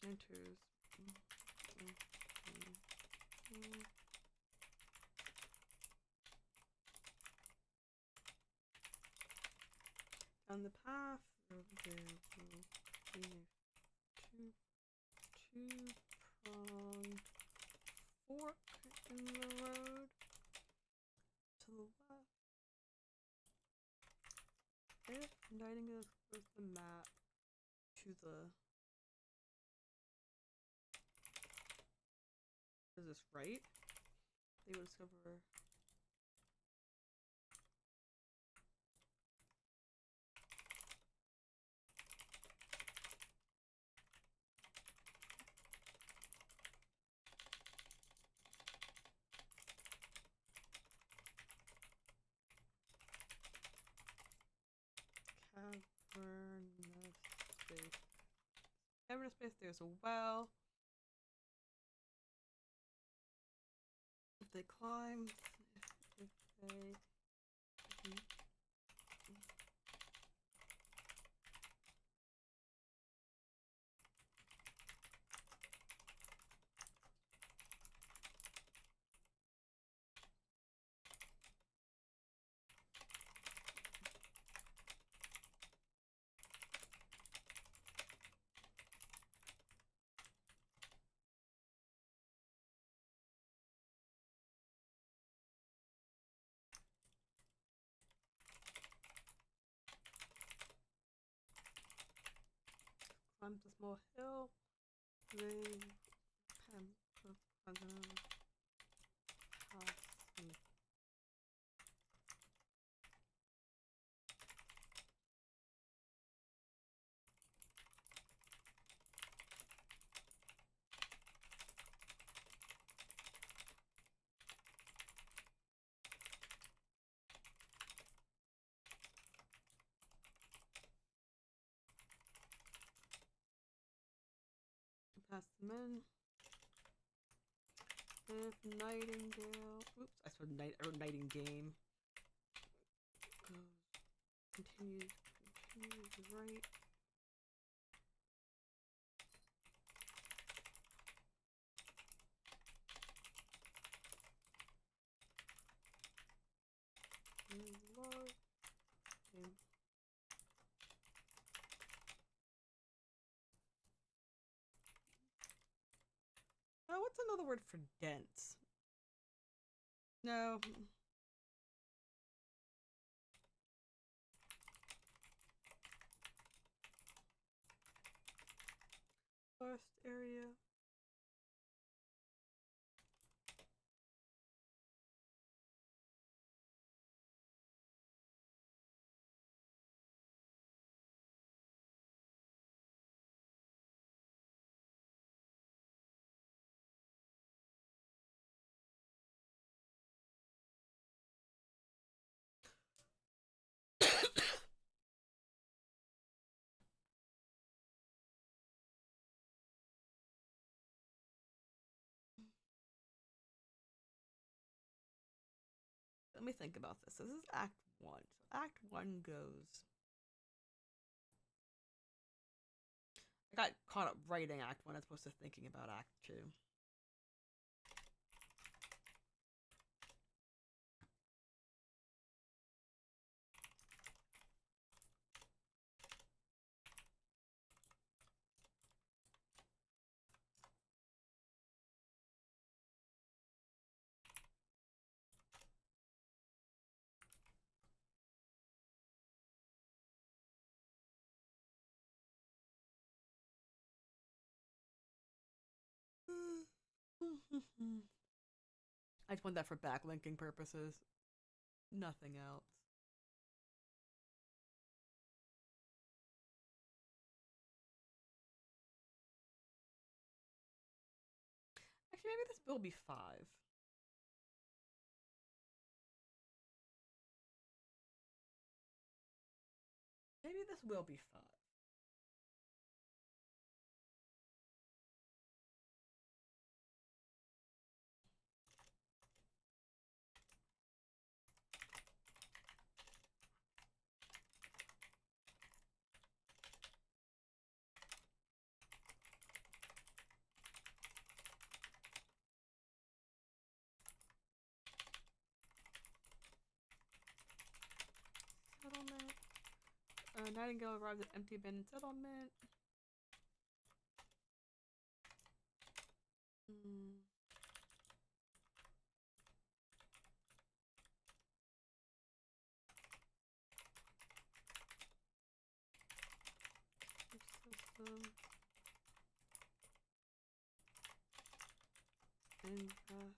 Enters. On the path, there will be two pronged fork in the road to the left. If Nightingale explores the map to the... Is this right? They will discover... Cavernous space. Cavernous space, there's a well. If they climb, if they... Climbs a small hill. They can pass them in. If Nightingale, oops, I said Nightingale goes, continues right. Log. Oh, what's another word for dense? No. Forest area. Let me think about this. This is Act 1. So Act 1 goes... I got caught up writing Act 1 as opposed to thinking about Act 2. I just want that for backlinking purposes. Nothing else. Actually, maybe this will be 5. Maybe this will be 5. Settlement. Nightingale arrives at empty abandoned settlement. Investigate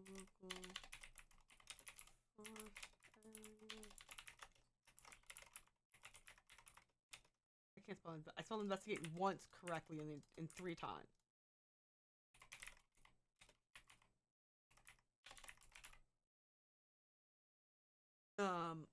local forest area. I can't spell. I spelled investigate once correctly in 3 times. Um.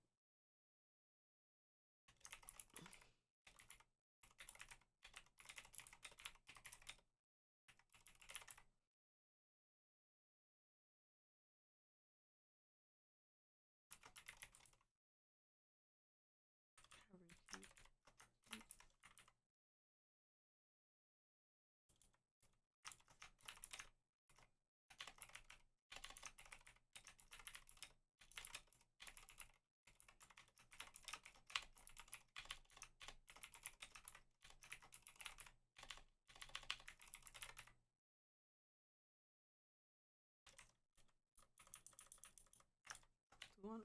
One.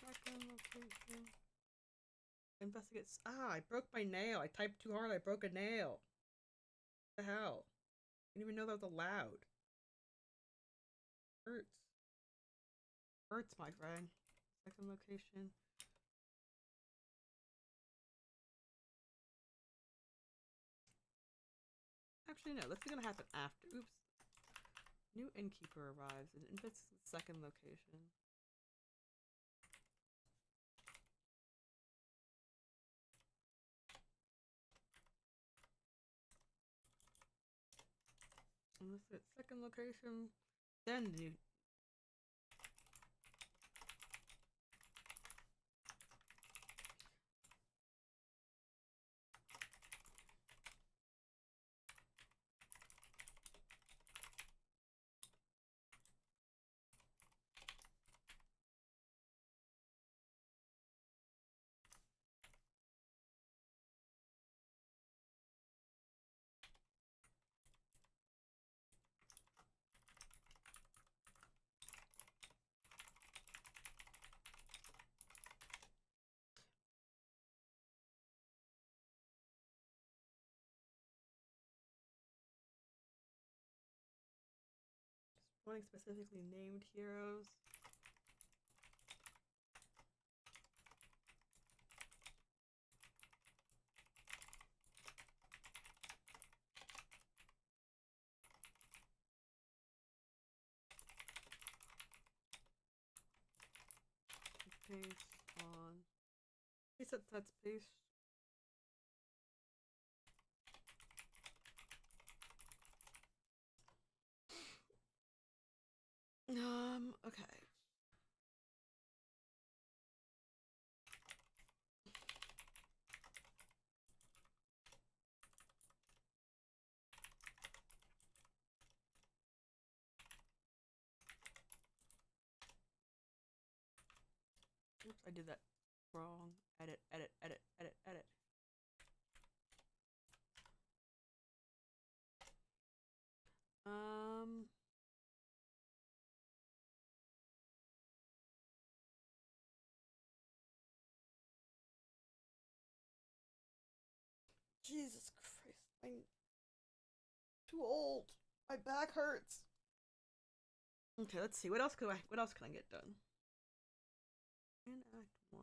Second location. Investigate. Ah, I broke my nail. I typed too hard. I broke a nail. What the hell? I didn't even know that was allowed. Hurts. Hurts, my friend. Second location. Actually, no. This is gonna happen after. Oops. New innkeeper arrives and investigates the second location. Investigate second location. Then new. Wanting specifically named heroes. Paste on. Paste that's paste. Okay. Oops, I did that wrong. Edit, edit, edit, edit, edit. Jesus Christ, I'm too old. My back hurts. Okay, let's see. What else can I get done? In Act 1.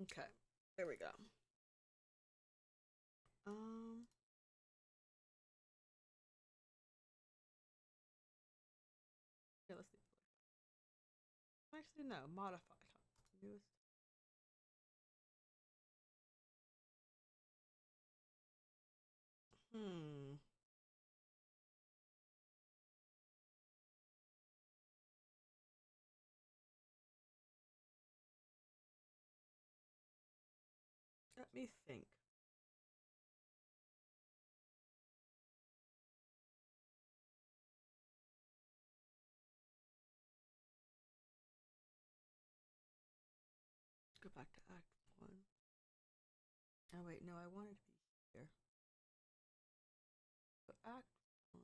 Okay, there we go. Yeah, let's see. Actually, no. Modify. Newest. Hmm. Let me think. Let's go back to Act 1. Oh, wait, no, I wanted to be here. So, Act 1.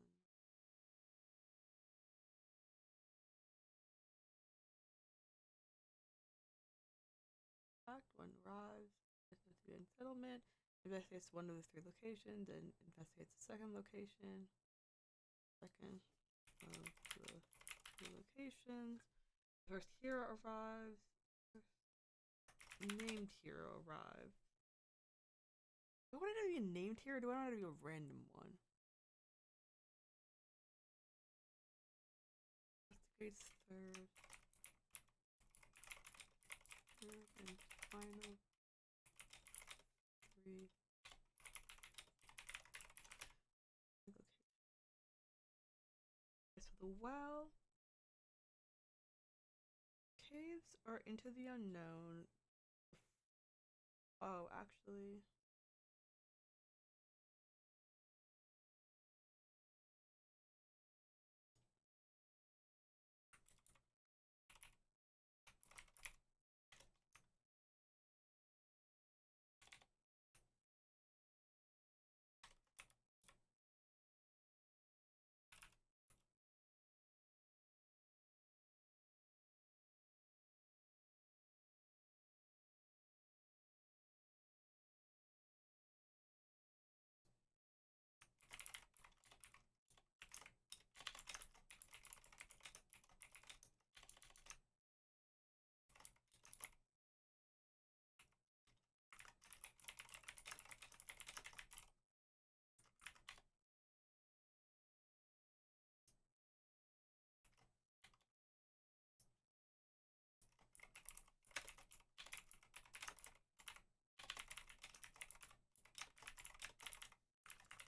Act 1 arrives, investigates settlement, investigates one of the three locations, and investigates the second location. Second of the three locations. First hero arrives. Named hero arrives. Do I want it to be a named hero, or do I want it to be a random one? Investigates third and final three. Okay. So the well. Caves are into the unknown. Oh, actually.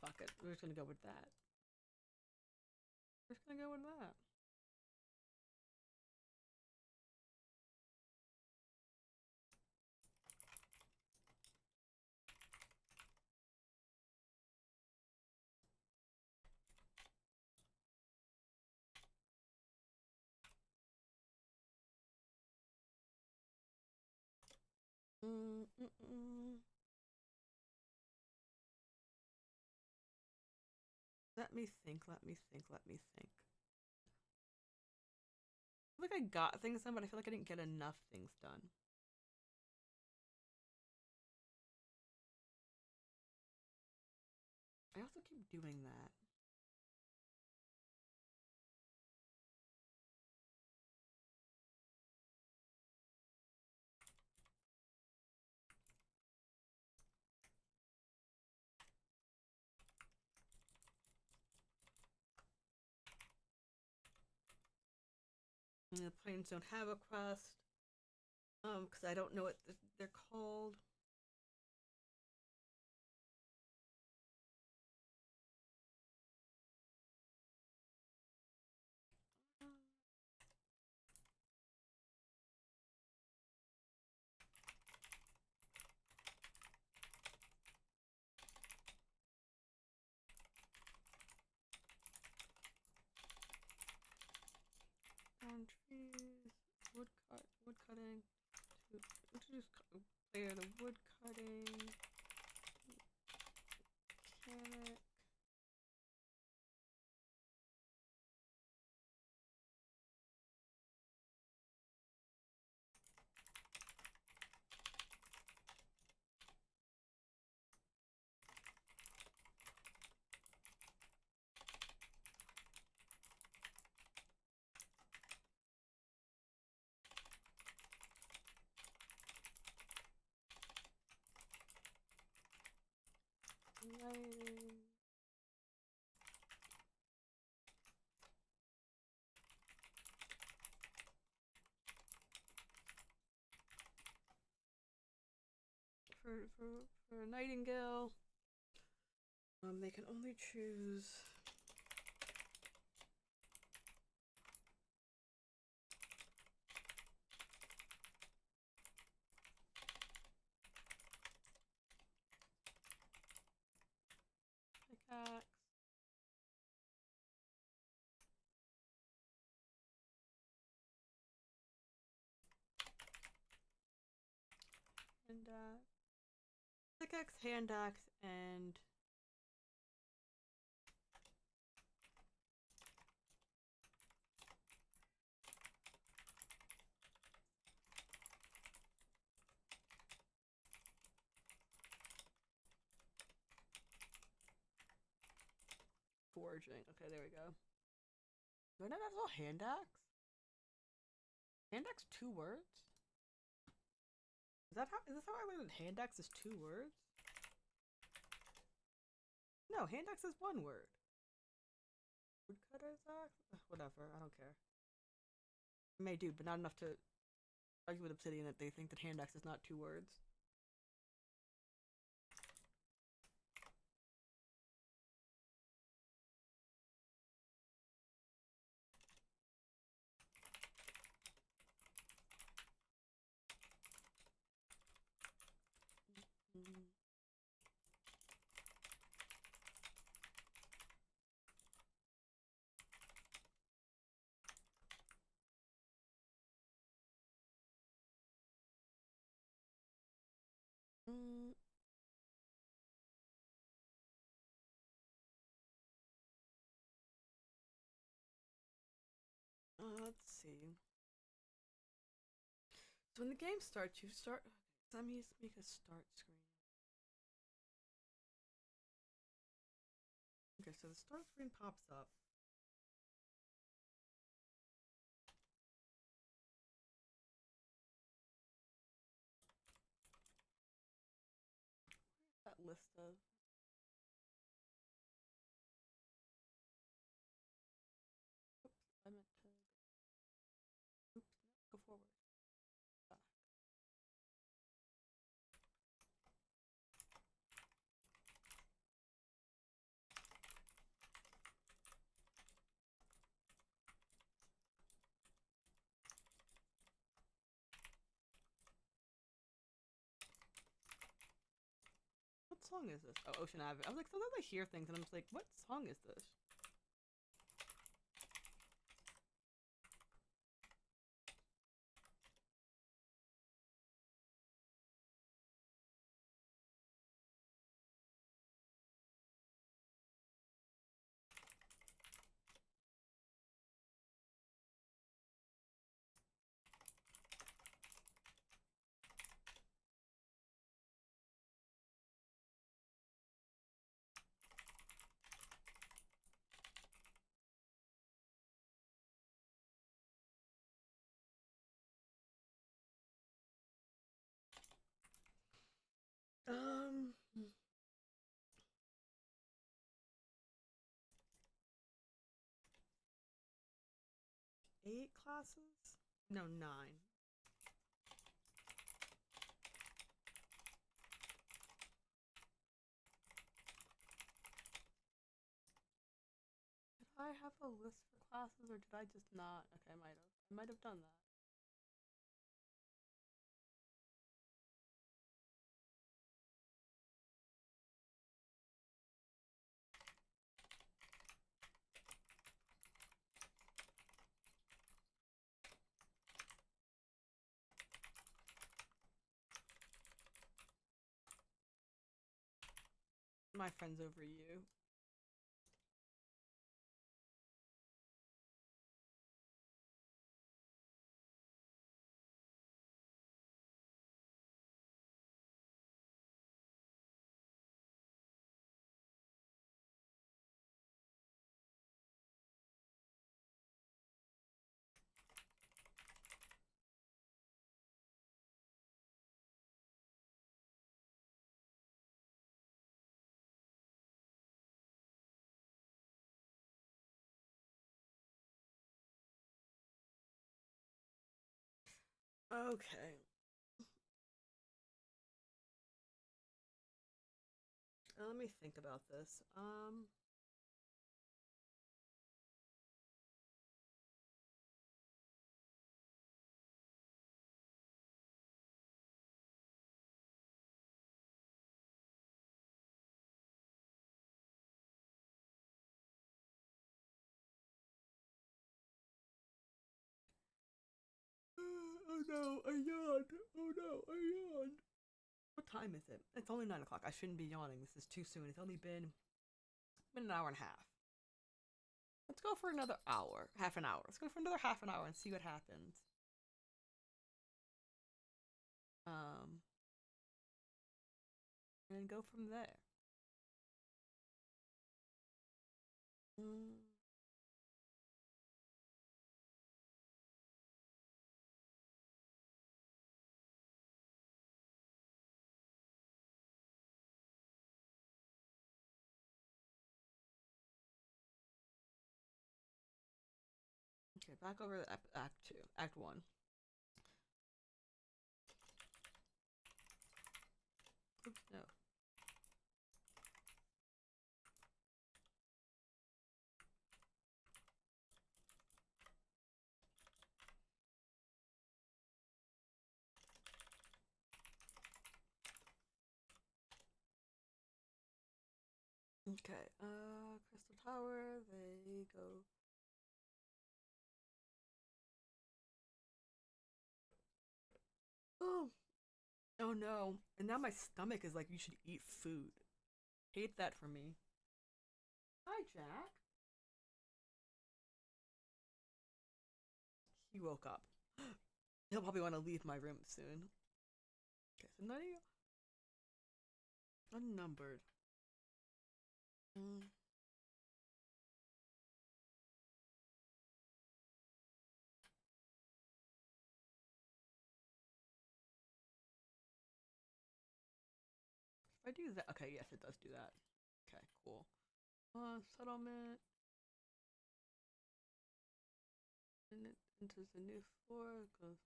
Fuck it. We're just gonna go with that. We're just gonna go with that. Mm-mm-mm. Let me think, let me think, let me think. I feel like I got things done, but I feel like I didn't get enough things done. I also keep doing that. And the planes don't have a crust. Because I don't know what they're called. Down trees, wood cutting. To introduce player the wood cutting mechanic. Lighting. For Nightingale. They can only choose. Pickaxe. And pickaxe, hand axe, and foraging. Okay, there we go. Do I know that's all hand axe? Hand axe 2 words? Is this how I learned that hand axe is 2 words? No, hand axe is 1 word. Woodcutter's axe? Whatever, I don't care. I may do, but not enough to argue with Obsidian that they think that hand axe is not 2 words. Mm. Mm. Let's see. So when the game starts, you start. Let me just make a start screen. Okay, so the start screen pops up. That list of. Oops, I meant to. Oops, no, go forward. Back. What song is this? Oh, Ocean Avenue. I was like, sometimes I hear things and I'm just like, what song is this? Um, 8 classes? No, 9. Did I have a list for classes or did I just not? Okay, I might have. I might have done that. My friends over you. Okay. Let me think about this. Oh no, I yawned. Oh no, I yawned. What time is it? It's only 9 o'clock. I shouldn't be yawning. This is too soon. It's only been an hour and a half. Let's go for another hour, half an hour. Let's go for another half an hour and see what happens. Um, and go from there. Mm. Okay, back over to Act 2, Act 1. Oops, no. Okay, Crystal Tower, they go. Oh, oh no. And now my stomach is like, you should eat food. Hate that for me. Hi, Jack. He woke up. He'll probably want to leave my room soon. Okay, so none of you unnumbered. Mm. If I do that, okay, yes, it does do that. Okay, cool. Settlement. And it enters the new floor. Goes.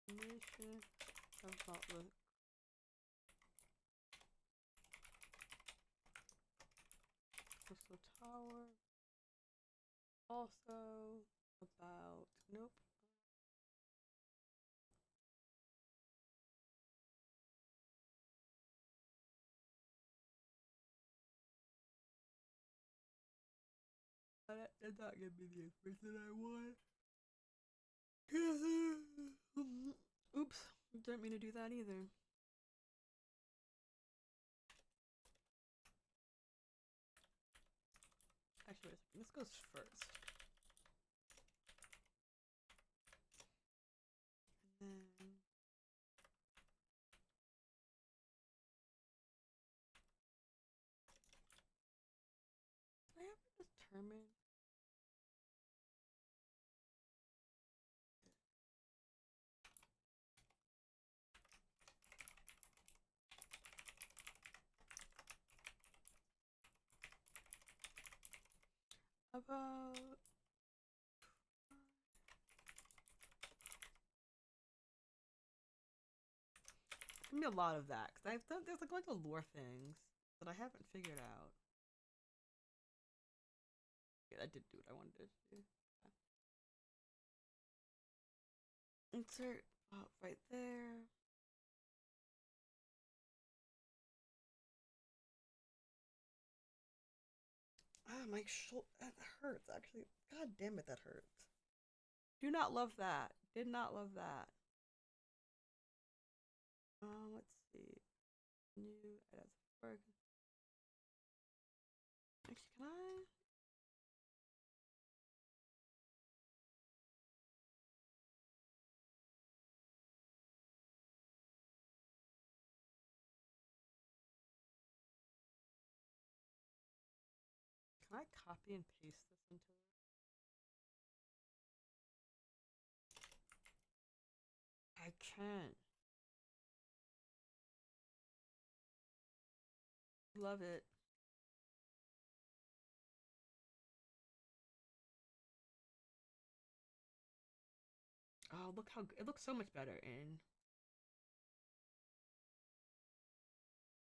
Information about the Crystal Tower. Also about nope. That did not give me the information I want. Oops, didn't mean to do that either. Actually, wait a second. This goes first. And then I have to determine. About give me a lot of that because I've done there's like a bunch of lore things that I haven't figured out. Yeah, I did do what I wanted to do. Insert right there. Ah, my shoulder that hurts actually. God damn it, that hurts. Do not love that. Did not love that. Let's see. New as work. Actually, can I copy and paste this into it? I can. love it. Oh, look how it looks so much better in.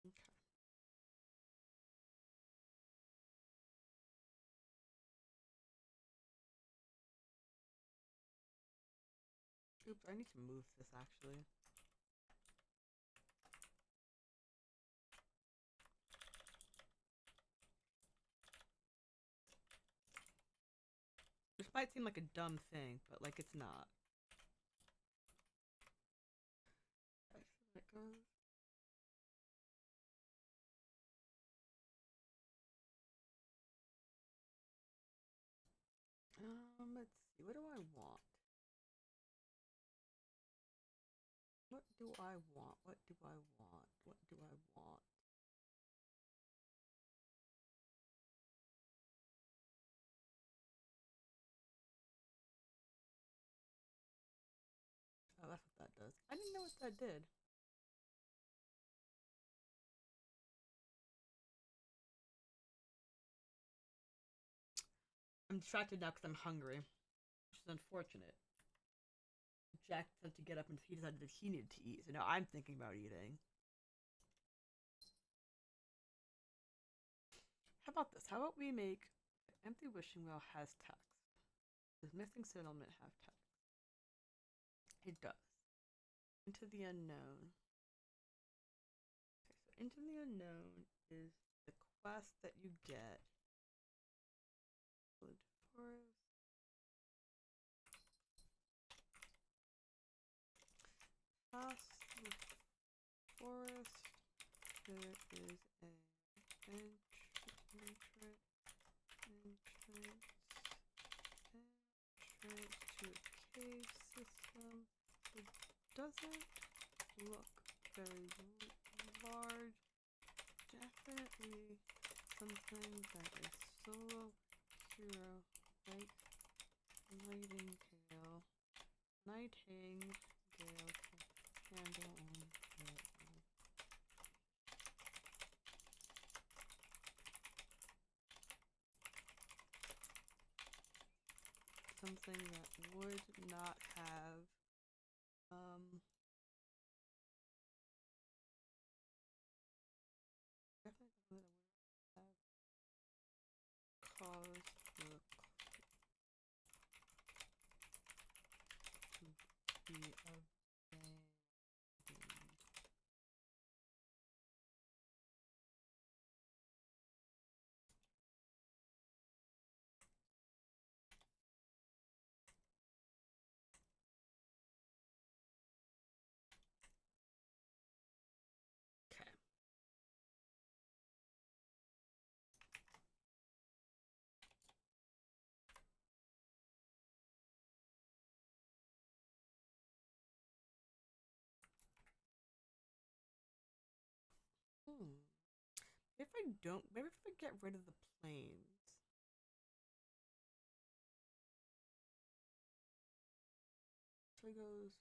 Okay. Oops, I need to move this actually. This might seem like a dumb thing, but like it's not. Okay, so that goes. Let's see. What do I want? What do I want? What do I want? What do I want? Oh, that's what that does. I didn't know what that did. I'm distracted now because I'm hungry, which is unfortunate. Jack said to get up and he decided that he needed to eat, so now I'm thinking about eating. How about this? How about we make empty wishing well has text? Does missing settlement have text? It does. Into the unknown. Okay, so into the unknown is the quest that you get. Forest. Past the forest, there is a entrance to a cave system. It doesn't look very large. Definitely something that a solo hero like Nightingale can handle on their own. Something that would not have definitely something that would have caused the to be abandoned. Okay. If I don't, maybe if I get rid of the planes. So it goes,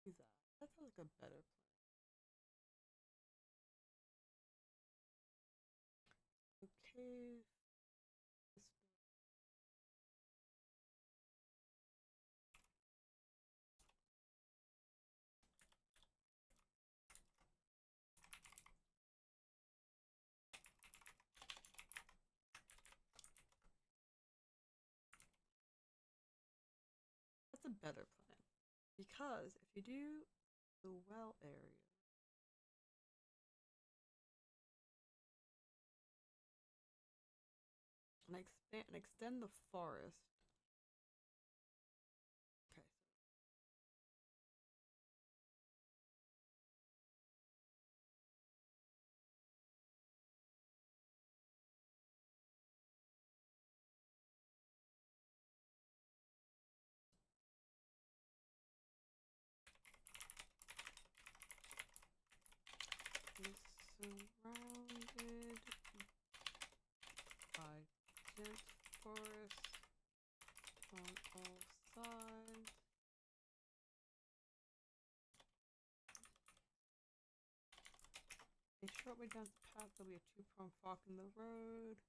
do that. That sounds like a better plan. Okay. That's a better plan. Because if you do the well area, and expand and extend the forest. Okay. Is surrounded by dense forest on all sides. A short way down the path, there'll be a two-pronged fork in the road.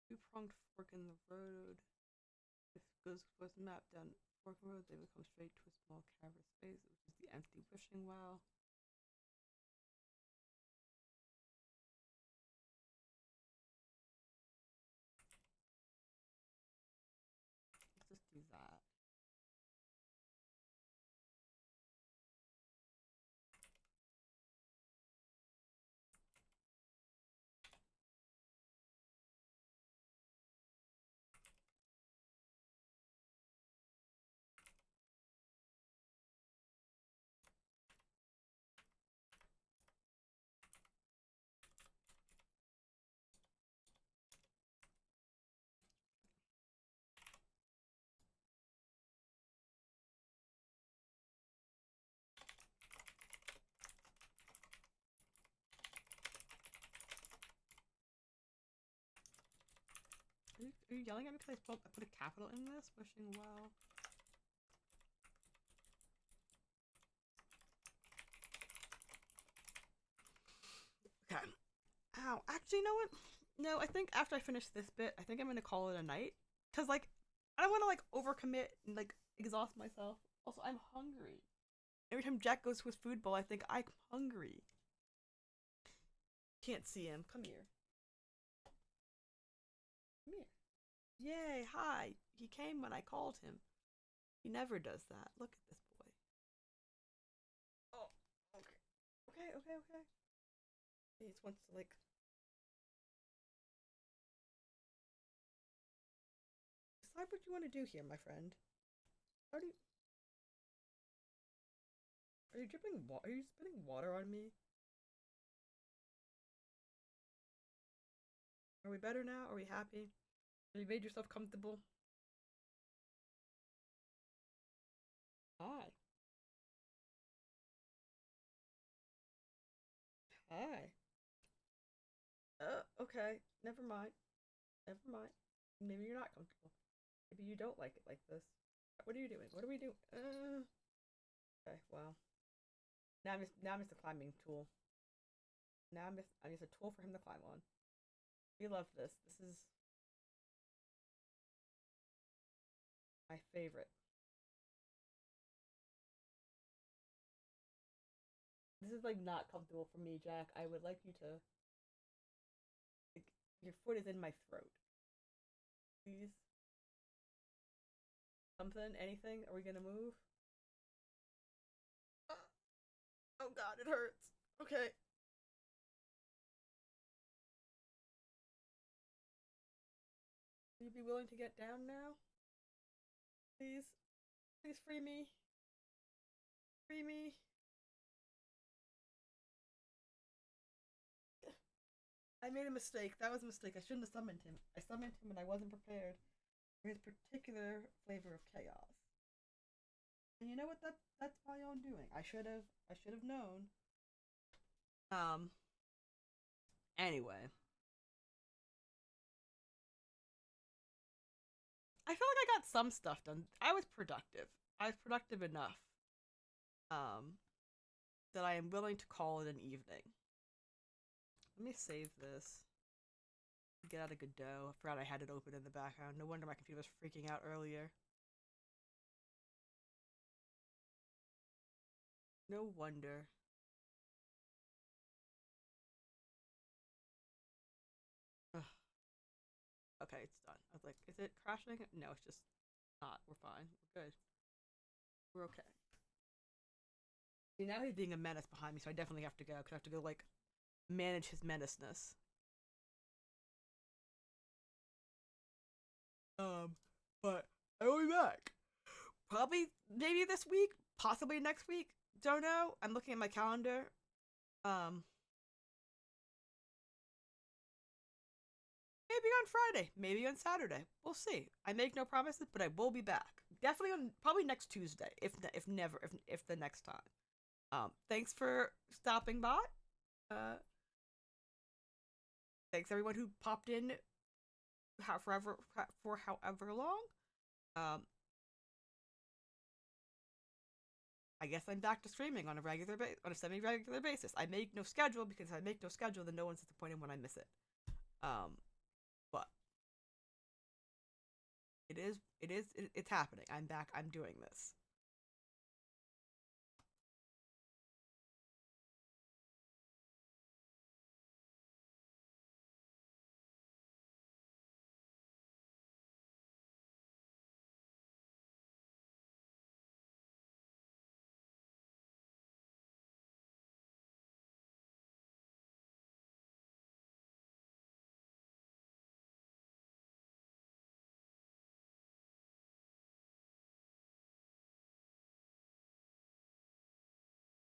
Two-pronged fork in the road. If it goes towards the map down fork road, they will come straight to a small cavern space, which is the empty wishing well. Let's just do that. Are you yelling at me because I put a capital in this? Wishing well. Okay. Ow. Actually, you know what? No, I think after I finish this bit, I think I'm gonna call it a night. Cause like, I don't want to like overcommit and like exhaust myself. Also, I'm hungry. Every time Jack goes to his food bowl, I think I'm hungry. Can't see him. Come here. Come here. Yay! Hi. He came when I called him. He never does that. Look at this boy. Oh. Okay. Okay. He just wants to like. Decide what you want to do here, my friend. How do you? Are you dripping water? Are you spitting water on me? Are we better now? Are we happy? Have you made yourself comfortable? Hi. Hi. Okay. Never mind. Never mind. Maybe you're not comfortable. Maybe you don't like it like this. What are you doing? What are we doing? Okay, well. Now I'm just a climbing tool. I'm just a tool for him to climb on. We love this. This is my favorite. This is like not comfortable for me, Jack. I would like you to like, your foot is in my throat. Please. Something? Anything? Are we gonna move? Oh god, it hurts. Okay. Will you be willing to get down now? Please? Please free me. Free me. I made a mistake. That was a mistake. I shouldn't have summoned him. I summoned him and I wasn't prepared for his particular flavor of chaos. And you know what? That's my own doing. I should have known. Um. Anyway, I feel like I got some stuff done. I was productive. I was productive enough. Um. That I am willing to call it an evening. Let me save this. Get out of Godot. I forgot I had it open in the background. No wonder my computer was freaking out earlier. No wonder. Ugh. Okay, it's done. I was like, is it crashing? No, it's just not. We're fine. We're good. We're okay. See, now he's being a menace behind me, so I definitely have to go, because I have to go, like, manage his menaceness. But I will be back. Probably, maybe this week, possibly next week. Don't know. I'm looking at my calendar. Um, maybe on Friday, maybe on Saturday. We'll see. I make no promises, but I will be back. Definitely on probably next Tuesday, if never if the next time. Thanks for stopping by. Uh, thanks everyone who popped in, for however long. Um, I guess I'm back to streaming on a semi-regular basis. I make no schedule because if I make no schedule, then no one's disappointed when I miss it. Um, but it's happening. I'm back. I'm doing this.